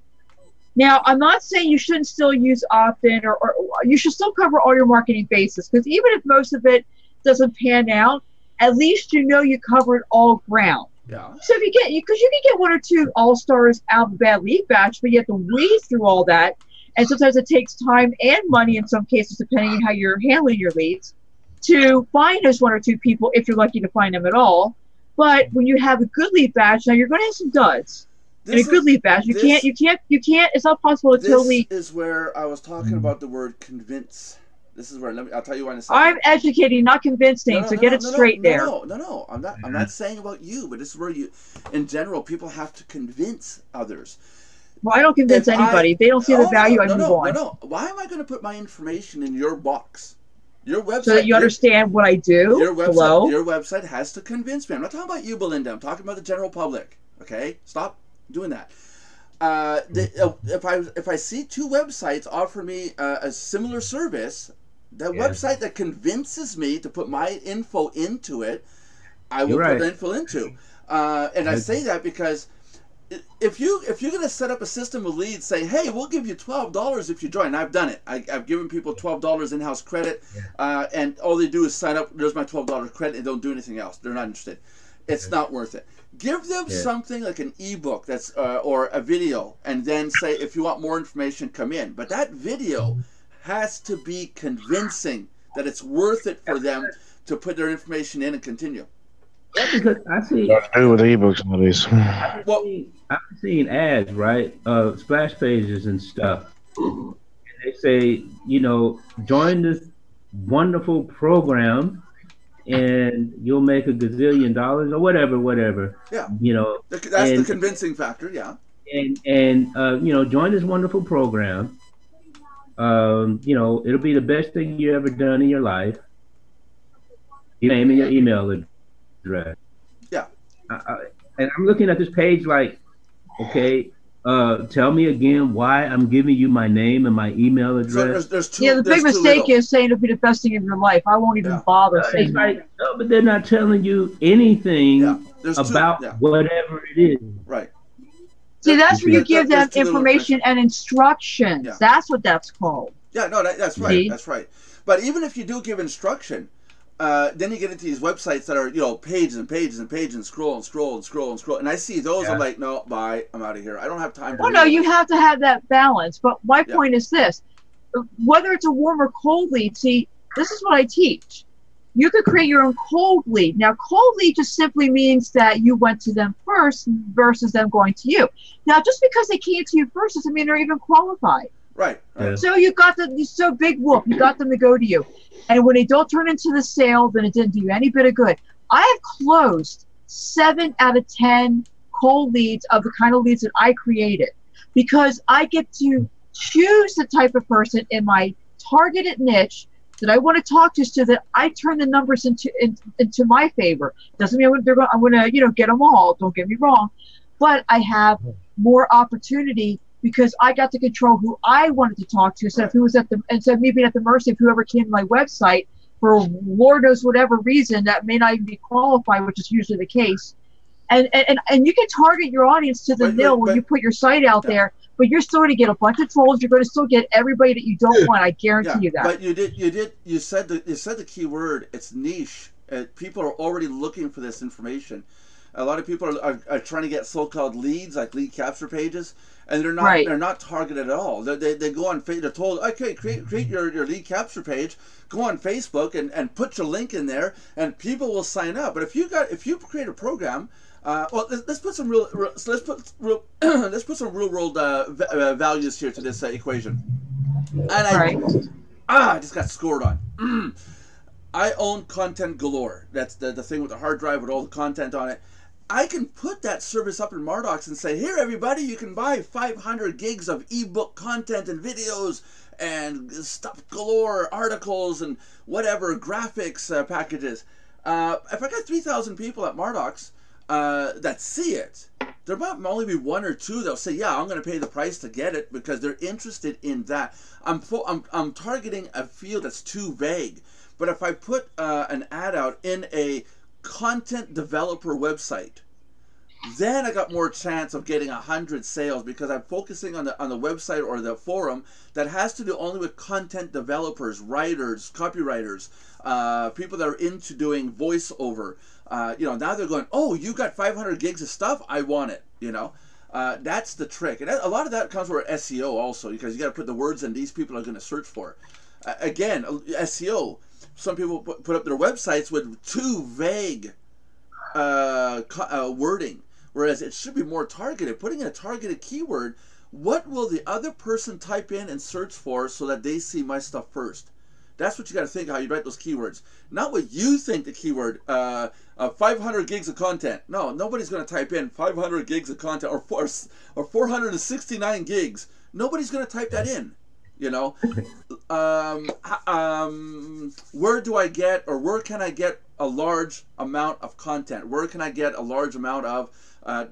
Now, I'm not saying you shouldn't still use opt-in, or you should still cover all your marketing bases, because even if most of it doesn't pan out, at least you covered all ground. Yeah. So if because you can get one or two all-stars out of a bad lead batch, but you have to weed through all that. And sometimes it takes time and money in some cases, depending on how you're handling your leads, to find those one or two people, if you're lucky to find them at all. But when you have a good lead batch, now you're going to have some duds. In a good lead batch, you can't. It's not possible to totally. This is where I was talking about the word convince. This is where I'll tell you why in a second. I'm educating, not convincing. Get it straight there. No. I'm not saying about you, but this is where in general, people have to convince others. Well, I don't convince anybody. If they don't see the value, I move on. No. Why am I going to put my information in your box? Your website. So that you understand what I do. Your website has to convince me. I'm not talking about you, Belinda. I'm talking about the general public. Okay, stop doing that. If I see two websites offer me a similar service, that website that convinces me to put my info into it, I will put the info into. And I say that because if you're going to set up a system of leads, say, hey, we'll give you $12 if you join. I've done it. I've given people $12 in-house credit, and all they do is sign up. There's my $12 credit, and don't do anything else. They're not interested. It's not worth it. Give them something like an ebook that's or a video, and then say, if you want more information, come in. But that video has to be convincing that it's worth it for them to put their information in and continue. Yeah, because I see. What to do with ebooks nowadays? I've seen ads, right? Splash pages and stuff. And they say, join this wonderful program, and you'll make $1 gazillion or whatever. Yeah. That's the convincing factor. Yeah. And join this wonderful program. It'll be the best thing you ever done in your life. Your name and your email address. Yeah. And I'm looking at this page like, okay, tell me again why I'm giving you my name and my email address. So the big mistake is saying it'll be the best thing of your life. I won't even bother saying that. No, but they're not telling you anything about whatever it is. Right. See, that's where you give them information and instructions. Yeah. That's what that's called. Yeah, no, that's right. See? That's right. But even if you do give instruction, then you get into these websites that are, you know, pages and pages and pages and scroll and scroll and scroll and scroll. And I see those, I'm like, no, bye, I'm out of here. I don't have time to Well, no, you have to have that balance. But my point is this. Whether it's a warm or cold lead, see, this is what I teach. You could create your own cold lead. Now, cold lead just simply means that you went to them first versus them going to you. Now, just because they came to you first doesn't mean they're even qualified. Right. Yeah. So you got them, so big whoop, you got them to go to you. And when they don't turn into the sale, then it didn't do you any bit of good. I have closed 7 out of 10 cold leads of the kind of leads that I created, because I get to choose the type of person in my targeted niche that I want to talk to, so that I turn the numbers into my favor. Doesn't mean I'm going to, you know, get them all. Don't get me wrong, but I have more opportunity because I got to control who I wanted to talk to, instead of who was instead of me being at the mercy of whoever came to my website for Lord knows whatever reason that may not even be qualified, which is usually the case. And you can target your audience to the nil when you put your site out there, but you're still going to get a bunch of trolls. You're going to still get everybody that you don't want. I guarantee you that. But you said the key word. It's niche. People are already looking for this information. A lot of people are trying to get so-called leads, like lead capture pages, and they're not they're not targeted at all. They go on Facebook. They're told, okay, create your lead capture page. Go on Facebook and put your link in there, and people will sign up. But if you create a program. Well, let's put some real world values here to this equation. And I just got scored on. I own content galore. That's the thing with the hard drive with all the content on it. I can put that service up in Mardox and say, here, everybody, you can buy 500 gigs of ebook content and videos and stuff galore, articles and whatever, graphics packages. If I got 3,000 people at Mardox that see it, there might only be 1 or 2 that'll say, yeah, I'm going to pay the price to get it, because they're interested in that. I'm targeting a field that's too vague. But if I put an ad out in a content developer website, then I got more chance of getting 100 sales, because I'm focusing on the website or the forum that has to do only with content developers, writers, copywriters, people that are into doing voiceover. You know, now they're going, oh, you got 500 gigs of stuff, I want it. You know, that's the trick, and a lot of that comes with SEO also, because you got to put the words in these people are going to search for. Again, SEO. Some people put up their websites with too vague wording, whereas it should be more targeted. Putting in a targeted keyword, what will the other person type in and search for so that they see my stuff first? That's what you got to think, how you write those keywords. Not what you think the keyword, 500 gigs of content. No, nobody's going to type in 500 gigs of content or 469 gigs. Nobody's going to type that in. You know, where do I get, or where can I get a large amount of content? Where can I get a large amount of,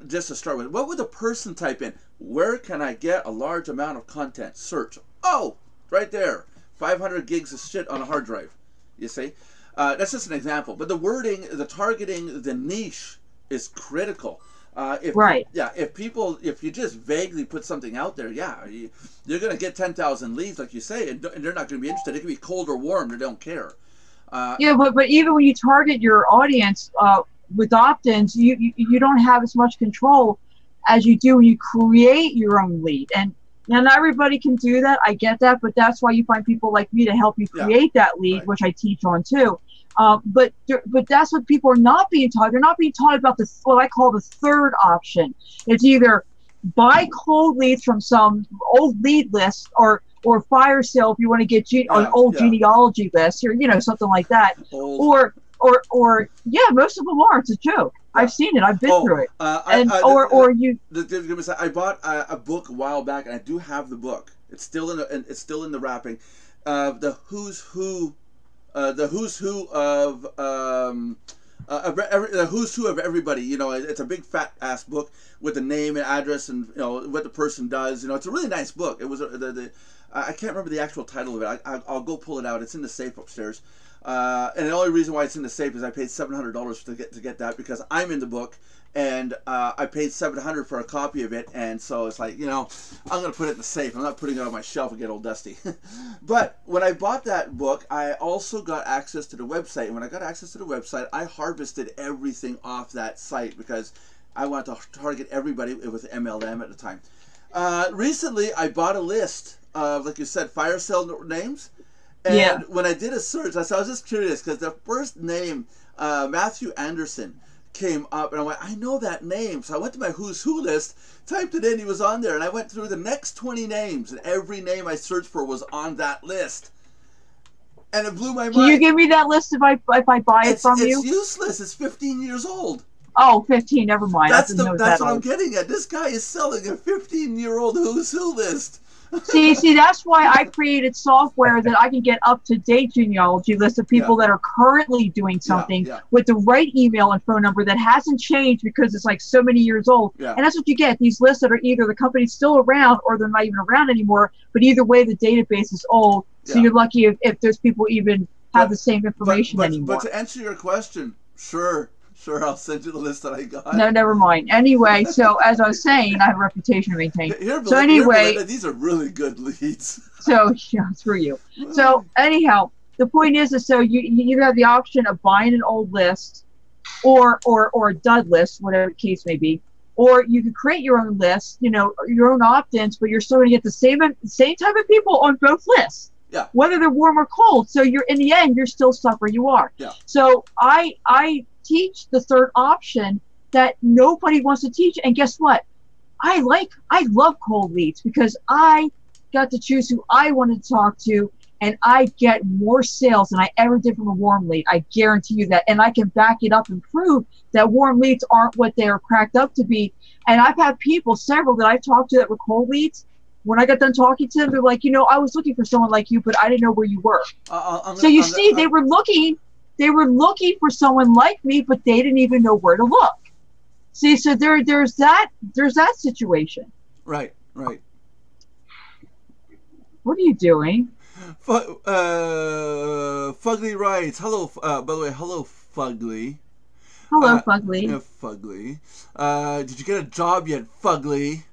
just to start with, what would the person type in? Where can I get a large amount of content? Search. Oh, right there. 500 gigs of shit on a hard drive. You see? That's just an example. But the wording, the targeting, the niche is critical. If you just vaguely put something out there, you're going to get 10,000 leads, like you say, and they're not going to be interested. It can be cold or warm; they don't care. But even when you target your audience with opt-ins, you don't have as much control as you do when you create your own lead. And now, not everybody can do that. I get that, but that's why you find people like me to help you create that lead, which I teach on too. But that's what people are not being taught. They're not being taught about what I call the third option. It's either buy cold leads from some old lead list, or fire sale if you want to get an old genealogy list, or something like that. Or most of them are. It's a joke. I've seen it. I've been through it. I bought a book a while back, and I do have the book. It's still in the wrapping. The who's who of the who's who of everybody. It's a big fat ass book with the name and address and what the person does. It's a really nice book. It was I can't remember the actual title of it. I'll go pull it out. It's in the safe upstairs. And the only reason why it's in the safe is I paid $700 to get that because I'm in the book, and I paid $700 for a copy of it, and so it's like, you know, I'm gonna put it in the safe. I'm not putting it on my shelf and get old dusty. But when I bought that book, I also got access to the website, and when I got access to the website, I harvested everything off that site because I wanted to target everybody with MLM at the time. Recently, I bought a list of, like you said, fire sale names. And when I did a search, I was just curious because the first name, Matthew Anderson, came up, and I went, I know that name. So I went to my Who's Who list, typed it in, he was on there, and I went through the next 20 names, and every name I searched for was on that list. And it blew my mind. Can you give me that list if I buy it from you? It's useless. It's 15 years old. Oh, 15, never mind. That's what I'm getting at. This guy is selling a 15-year-old Who's Who list. See, that's why I created software that I can get up-to-date genealogy lists of people that are currently doing something with the right email and phone number that hasn't changed because it's like so many years old. And that's what you get. These lists that are either the company's still around or they're not even around anymore, but either way, the database is old. So you're lucky if those people even have the same information anymore. But to answer your question, sure, I'll send you the list that I got. No, never mind. Anyway, so as I was saying, I have a reputation to maintain. So anyway, these are really good leads. So yeah, screw you. So anyhow, the point is so you either have the option of buying an old list, or a dud list, whatever the case may be, or you can create your own list, you know, your own opt-ins, but you're still going to get the same type of people on both lists. Yeah. Whether they're warm or cold. So you're in the end, you're still stuck where you are. Yeah. So I teach the third option that nobody wants to teach, and guess what? I love cold leads because I got to choose who I wanted to talk to, and I get more sales than I ever did from a warm lead. I guarantee you that, and I can back it up and prove that warm leads aren't what they're cracked up to be. And I've had several that I've talked to that were cold leads. When I got done talking to them, they're like, you know, I was looking for someone like you, but I didn't know where you were. They were looking for someone like me, but they didn't even know where to look. See, so there's that situation. Right. What are you doing? Fugly writes, hello, by the way, hello, Fugly. Hello, Fugly. Yeah, Fugly. Did you get a job yet, Fugly?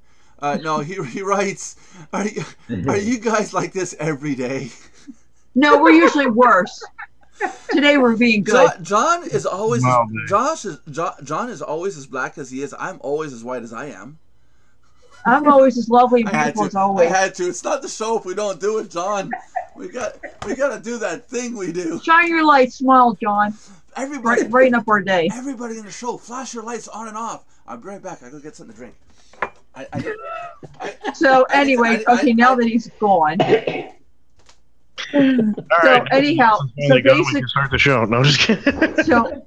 No, he writes, are you guys like this every day? No, we're usually worse. Today we're being good. John is always John is always as black as he is. I'm always as white as I am. I'm always as lovely and beautiful as always. I had to. It's not the show if we don't do it, John. We got to do that thing we do. Shine your light, smile, John. Everybody, brighten up our day. Everybody in the show, flash your lights on and off. I'll be right back. I go get something to drink. Now that he's gone. Anyhow, so basically, we can start the show. No, I'm just kidding. So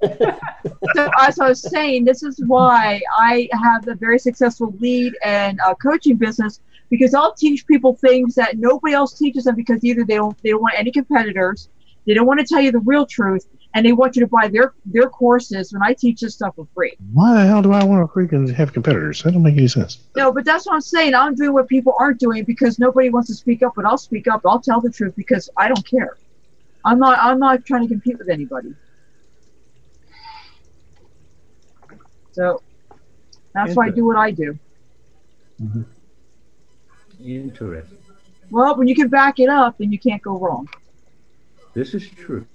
as I was saying, this is why I have a very successful lead and coaching business, because I'll teach people things that nobody else teaches them, because either they don't want any competitors, they don't want to tell you the real truth, and they want you to buy their courses when I teach this stuff for free. Why the hell do I want to freaking have competitors? That don't make any sense. No, but that's what I'm saying. I'm doing what people aren't doing because nobody wants to speak up, but I'll speak up. I'll tell the truth because I don't care. I'm not trying to compete with anybody. So that's why I do what I do. Mm-hmm. Interesting. Well, when you can back it up, then you can't go wrong. This is true.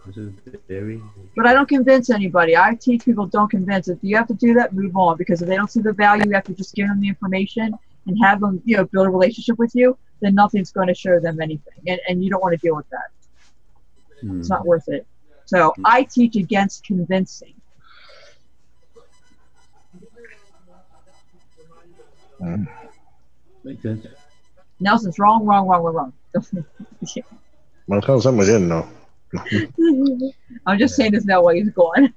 This is very. But I don't convince anybody. I teach people don't convince. If you have to do that, move on. Because if they don't see the value, you have to just give them the information and have them, build a relationship with you. Then nothing's going to show them anything, and you don't want to deal with that. It's not worth it. So I teach against convincing. Makes sense. Nelson's wrong. Well, tell us something we didn't know. I'm just saying this now while he's gone.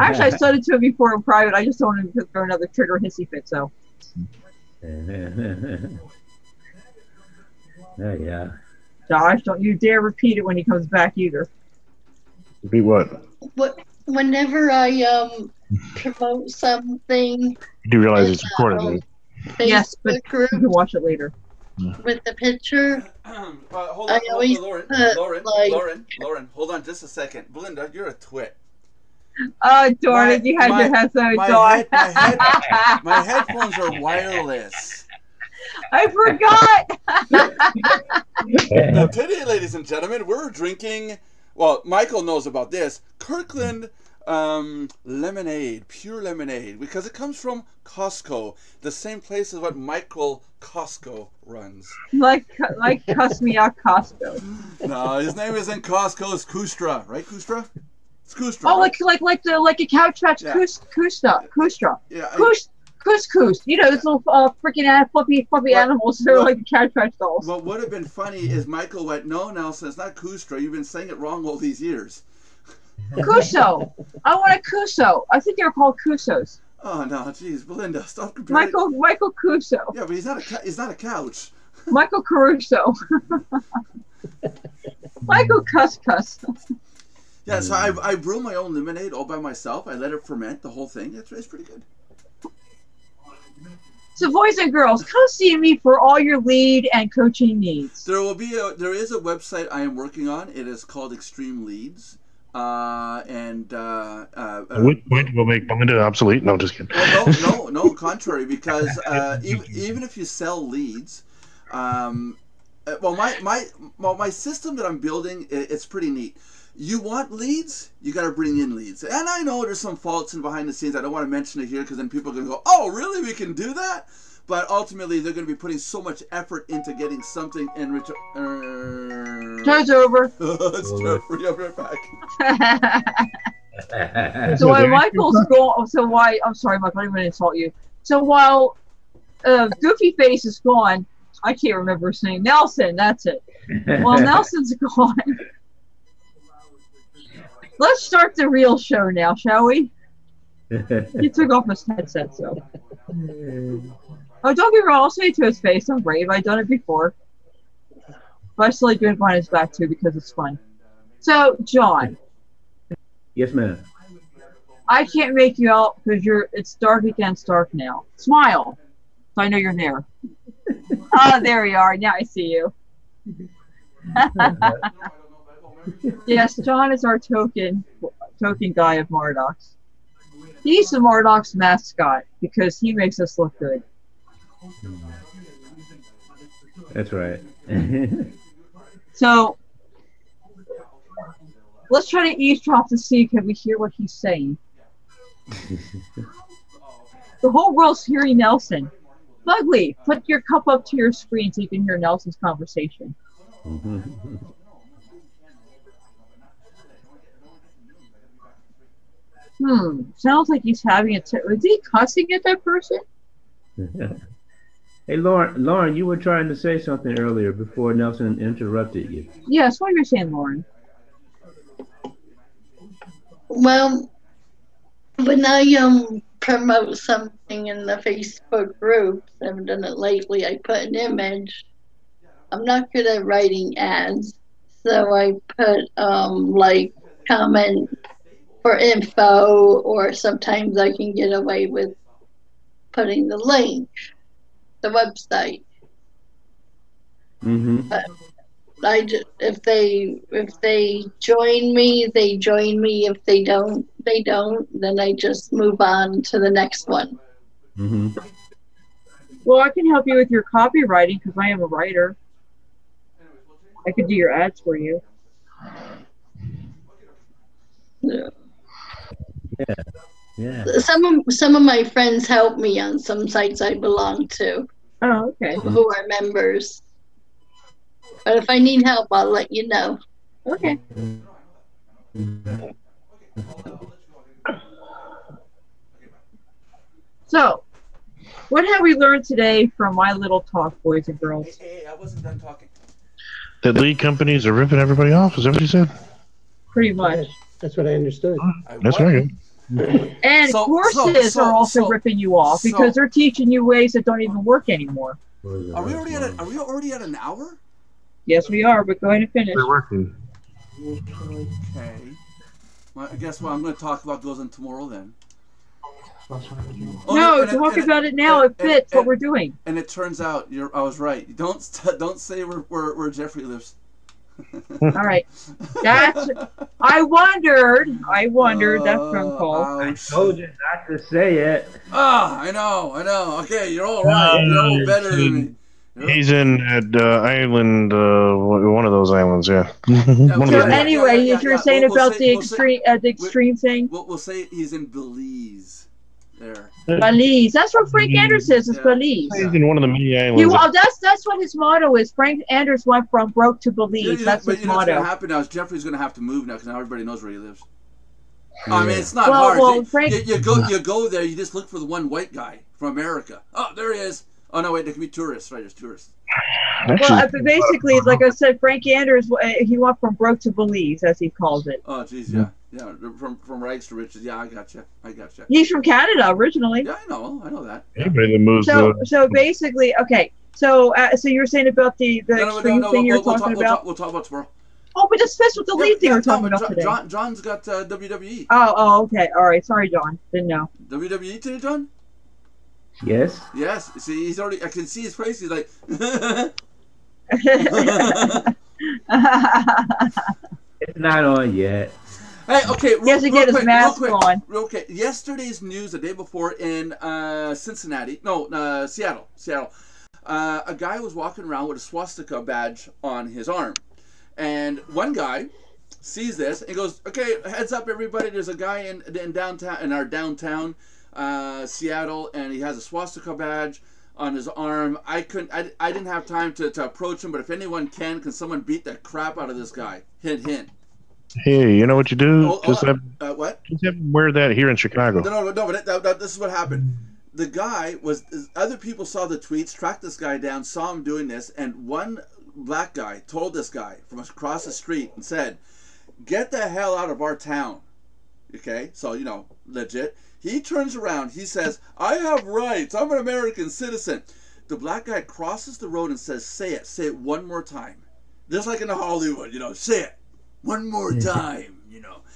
Actually, I said it to him before in private. I just don't want him to throw another trigger hissy fit. So. Yeah. Josh, don't you dare repeat it when he comes back either. Repeat what? Whenever I promote something, You do realize it's recorded, right? Yes, but Facebook group, you can watch it later. with the picture. Hold I on, always Lauren, put, like- Lauren, hold on just a second. Belinda, you're a twit. Oh, darn it, you had your headphones on. My headphones are wireless. I forgot. Now, today, ladies and gentlemen, we're drinking, well, Michael knows about this, Kirkland lemonade, pure lemonade, because it comes from Costco, the same place as what Michael Costco runs. Like cuss me out, Costco. No, his name isn't Costco, it's Kustra, right, Kustra? It's Kustra. Oh, right? like a couch match, Yeah. Kustra. Yeah, Couscous. You know, those little freaking fluffy animals. They're like the couch match dolls. What would have been funny is Michael went, no, Nelson, it's not Kustra. You've been saying it wrong all these years. Kuso. I want a Kuso. I think they're called Kusos. Oh no, jeez, Belinda, stop comparing. Michael Kuso. Yeah, but he's not a couch. Michael Caruso. Michael Cuss. Yeah, so I brew my own lemonade all by myself. I let it ferment, the whole thing. It's pretty good. So, boys and girls, come see me for all your lead and coaching needs. There is a website I am working on. It is called Extreme Leads. Which point will make Belinda obsolete? No, just kidding. Well, no, contrary, because even if you sell leads, my system that I'm building, it's pretty neat. You want leads, you got to bring in leads. And I know there's some faults in behind the scenes. I don't want to mention it here because then people are going to go, oh, really? We can do that? But ultimately, they're going to be putting so much effort into getting something in return. Show's over. It's Jeffrey. I'll be right back. So while Michael's gone, I'm sorry, Michael, I didn't want to insult you. So while Goofy Face is gone, I can't remember his name. Nelson, that's it. While Nelson's gone, let's start the real show now, shall we? He took off his headset, so. Oh, don't get me wrong, I'll say it to his face. I'm brave. I've done it before. But I still like doing it behind his back, too, because it's fun. So, John. Yes, ma'am. I can't make you out because it's dark against dark now. Smile. So I know you're there. Oh, there we are. Now I see you. Yes, John is our token guy of Mardox. He's the Mardox mascot because he makes us look good. That's right. So let's try to eavesdrop to see can we hear what he's saying. The whole world's hearing Nelson. Fugly, put your cup up to your screen so you can hear Nelson's conversation. Sounds like he's having a... Is he cussing at that person? Hey, Lauren, you were trying to say something earlier before Nelson interrupted you. Yes, what are you saying, Lauren? Well, when I promote something in the Facebook groups, I haven't done it lately, I put an image. I'm not good at writing ads, so I put like comment for info, or sometimes I can get away with putting the link, the website. But if they join me, they join me. If they don't, they don't. Then I just move on to the next one. Well, I can help you with your copywriting because I am a writer. I could do your ads for you. Yeah. Some of my friends help me on some sites I belong to. Oh, okay. Who are members. But if I need help, I'll let you know. Okay. So, what have we learned today from my little talk, boys and girls? Hey, I wasn't done talking. That lead companies are ripping everybody off. Is that what you said? Pretty much. That's what I understood. That's very good. And courses are also ripping you off because they're teaching you ways that don't even work anymore. Are we already at an hour? Yes, we are, but go ahead and finish. They're working. Okay. Well, I guess what I'm going to talk about goes on tomorrow then. Oh, No, and talk and about it now. It fits what we're doing. And it turns out I was right. Don't say where Jeffrey lives. All right. That's. I wondered. That phone call. I told you not to say it. Ah, I know. Okay, you're all right. You're all better than me. He's in island, one of those islands, yeah. So anyway, if you're saying about the extreme thing, we'll say he's in Belize. There. Belize. That's where Frank Anders is. It's Belize. He's in one of the many islands. That's what his motto is. Frank Anders went from broke to Belize. That's his motto. What's going to happen now is Jeffrey's going to have to move now because now everybody knows where he lives. I mean, it's not hard. Well, Frank, you go there. You just look for the one white guy from America. Oh, there he is. Oh no, wait, there could be tourists. Right, there's tourists. Well, basically, like I said, Frank Anders, he went from broke to Belize, as he calls it. Oh, geez, yeah. From rags to riches. Yeah, I gotcha. He's from Canada originally. Yeah, I know that. Anybody that moves. So basically, okay. So you were saying about the extreme thing you're talking about. We'll talk about tomorrow. Oh, but this fits with the lead thing we're talking about today. John's got WWE. Oh, okay. All right. Sorry, John. Didn't know. WWE today, John? Yes. Yes. See, he's already. I can see his face. He's like. It's not on yet. Hey, okay. He has to get his mask on. Real quick. Yesterday's news, the day before in Seattle. A guy was walking around with a swastika badge on his arm, and one guy sees this and goes, "Okay, heads up, everybody! There's a guy in our downtown Seattle, and he has a swastika badge on his arm. I didn't have time to approach him, but if anyone can someone beat the crap out of this guy? Hint." Hey, you know what you do? What? Just have him wear that here in Chicago. No, but this is what happened. The guy other people saw the tweets, tracked this guy down, saw him doing this, and one black guy told this guy from across the street and said, "Get the hell out of our town." Okay, so, legit. He turns around, he says, "I have rights, I'm an American citizen." The black guy crosses the road and says, say it one more time. Just like in Hollywood, say it one more time,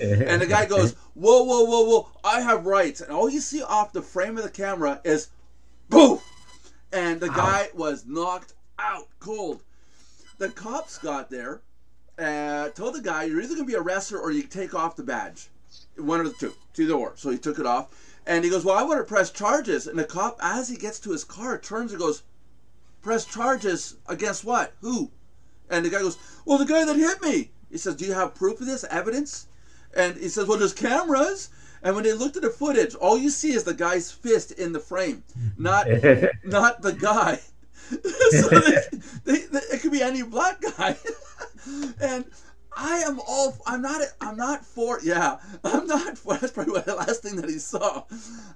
And the guy goes, whoa, I have rights. And all you see off the frame of the camera is, poof! And the guy was knocked out cold. The cops got there, told the guy, "You're either going to be arrested or you take off the badge. One of the two. It's either or." So he took it off. And he goes, "Well, I want to press charges." And the cop, as he gets to his car, turns and goes, "Press charges against what? Who?" And the guy goes, "Well, the guy that hit me." He says, "Do you have proof of this? Evidence?" And he says, "Well, there's cameras." And when they looked at the footage, all you see is the guy's fist in the frame, not the guy. So it could be any black guy. And I'm not for that's probably the last thing that he saw.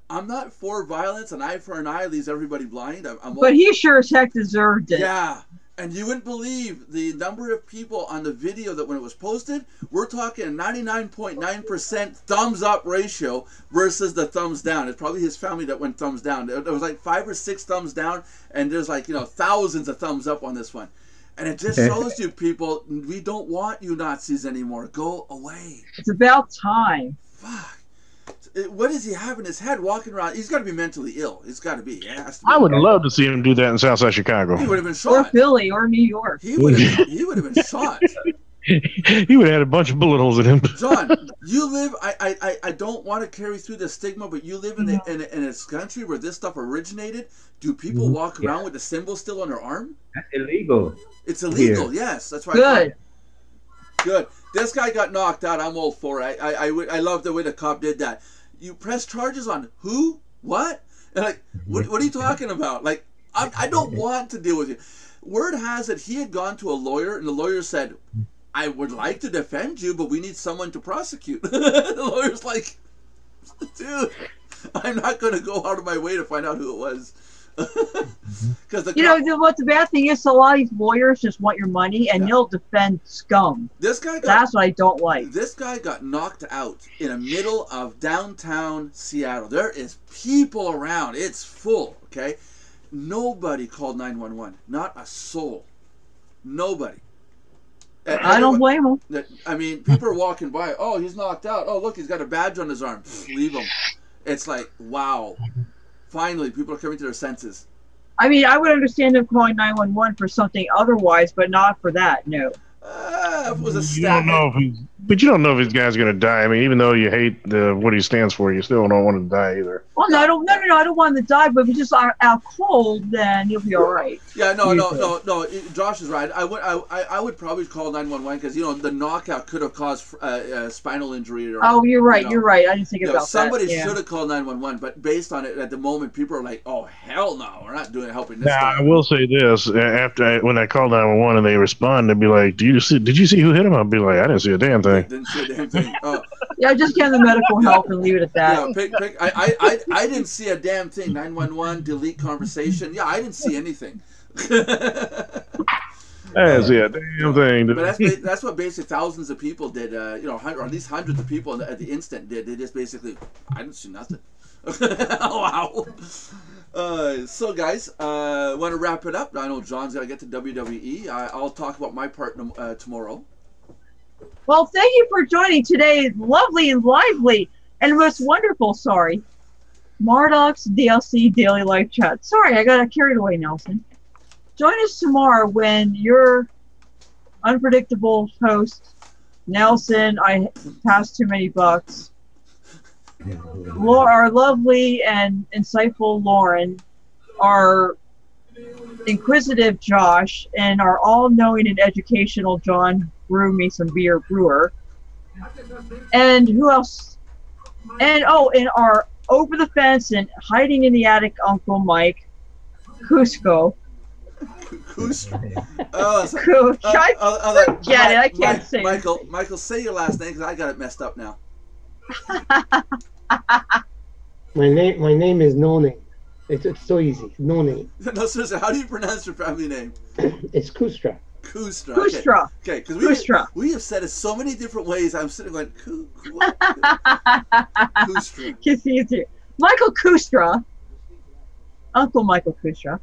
I'm not for violence. An eye for an eye leaves everybody blind. But he sure as heck deserved it. Yeah. And you wouldn't believe the number of people on the video that when it was posted, we're talking 99.9% thumbs up ratio versus the thumbs down. It's probably his family that went thumbs down. There was like 5 or 6 thumbs down, and there's like, thousands of thumbs up on this one. And it just shows you, people, we don't want you Nazis anymore. Go away. It's about time. Fuck. What does he have in his head walking around? He's got to be mentally ill. It's got to be. It has to be. I would love to see him do that in Southside Chicago. He would have been shot. Or Philly or New York. He would have been shot. He would have had a bunch of bullet holes in him. John, you live. I don't want to carry through the stigma, but you live in a country where this stuff originated. Do people walk around with the symbol still on their arm? That's illegal. It's illegal. Here. Yes, that's right. Good. This guy got knocked out. I'm all for it. I love the way the cop did that. You press charges on who? What? And like, what are you talking about? Like, I don't want to deal with you. Word has it he had gone to a lawyer, and the lawyer said, "I would like to defend you, but we need someone to prosecute." The lawyer's like, "Dude, I'm not going to go out of my way to find out who it was." What the bad thing is, a lot of these lawyers just want your money, and they'll defend scum. That's what I don't like. This guy got knocked out in the middle of downtown Seattle. There is people around. It's full, okay? Nobody called 911. Not a soul. Nobody. I don't blame them. I mean, people are walking by. "Oh, he's knocked out. Oh, look, he's got a badge on his arm." Leave him. It's like, wow, finally people are coming to their senses. I mean, I would understand them calling 911 for something otherwise, but not for that. No. If it was a You don't know if he's, but you don't know if this guy's going to die. I mean, even though you hate what he stands for, you still don't want him to die either. Well, no, I don't. No, I don't want him to die. But if he's just out cold, then he'll be all right. Yeah, no. Josh is right. I would probably call 911 because the knockout could have caused spinal injury. Or, you're right. You're right. I didn't think about somebody that. Somebody should have called 911, but based on it at the moment, people are like, "Oh hell no, we're not helping this." Now guy. I will say this: when I called 911 and they respond, they'd be like, Did you see who hit him?" I'll be like, "I didn't see a damn thing." Didn't see a damn thing. Yeah, just get the medical help and leave it at that. Yeah, I didn't see a damn thing. 911, delete conversation. Yeah, I didn't see anything. I didn't see a damn thing. But that's what basically thousands of people did. Or at least hundreds of people at the instant did. They just basically, I didn't see nothing. Wow. So guys, want to wrap it up? I know John's got to get to WWE. I'll talk about my part tomorrow. Well, thank you for joining today. Lovely and lively and most wonderful. Sorry, Mardox DLC Daily Life Chat. Sorry, I got carried away, Nelson. Join us tomorrow when your unpredictable host, Nelson, I passed too many bucks, our lovely and insightful Lauren, our inquisitive Josh, and our all-knowing and educational John Brewer. And who else? And our over the fence and hiding in the attic Uncle Mike Cusco. I can't say it. Michael, say your last name because I got it messed up now. My name is No Name. It's so easy. No Name. No, seriously, how do you pronounce your family name? It's Kustra. Kustra. Okay, because we have said it so many different ways. I'm sitting going, what? Kustra. It's easier. Michael Kustra. Uncle Michael Kustra.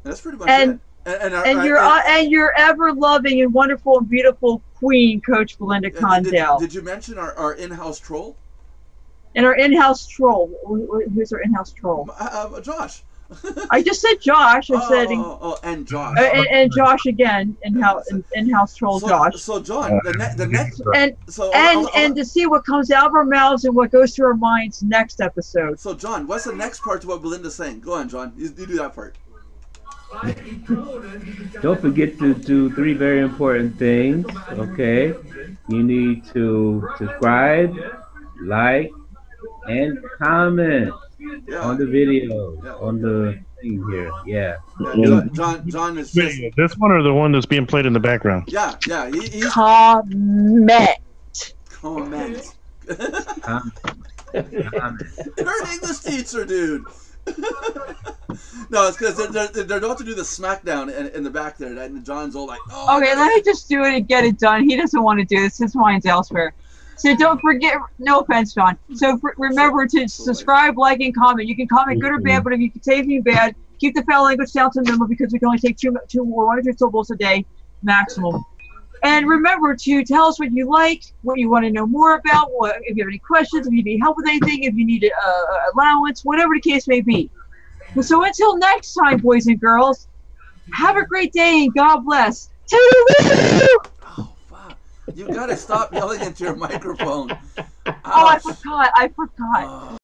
That's pretty much it. And your ever loving and wonderful and beautiful queen, Coach Belinda Condell. Did you mention our in-house troll? And our in-house troll. Who's our in-house troll? Josh. I just said Josh. I said and Josh. And Josh again, in-house troll Josh. So John, the next and to see what comes out of our mouths and what goes through our minds next episode. So John, what's the next part to what Belinda's saying? Go on, John. You do that part. Don't forget to do 3 very important things. Okay, you need to subscribe, like, and comment on the video, on the thing here. Yeah. John is just... This one or the one that's being played in the background? Yeah. He's... Comment. You're an English teacher, dude. No, it's because they're about to do the smackdown in the back there, and John's all like, "Oh." Okay, let me just do it and get it done. He doesn't want to do this. His mind's elsewhere. So don't forget. No offense, John. So remember to subscribe, like, and comment. You can comment good or bad, but if you can say anything bad, keep the foul language down to a minimum because we can only take two or 1 or 2 syllables a day maximum. And remember to tell us what you like, what you want to know more about, if you have any questions, if you need help with anything, if you need allowance, whatever the case may be. And so until next time, boys and girls, have a great day and God bless. Oh, fuck. You got to stop yelling into your microphone. Ouch. Oh, I forgot.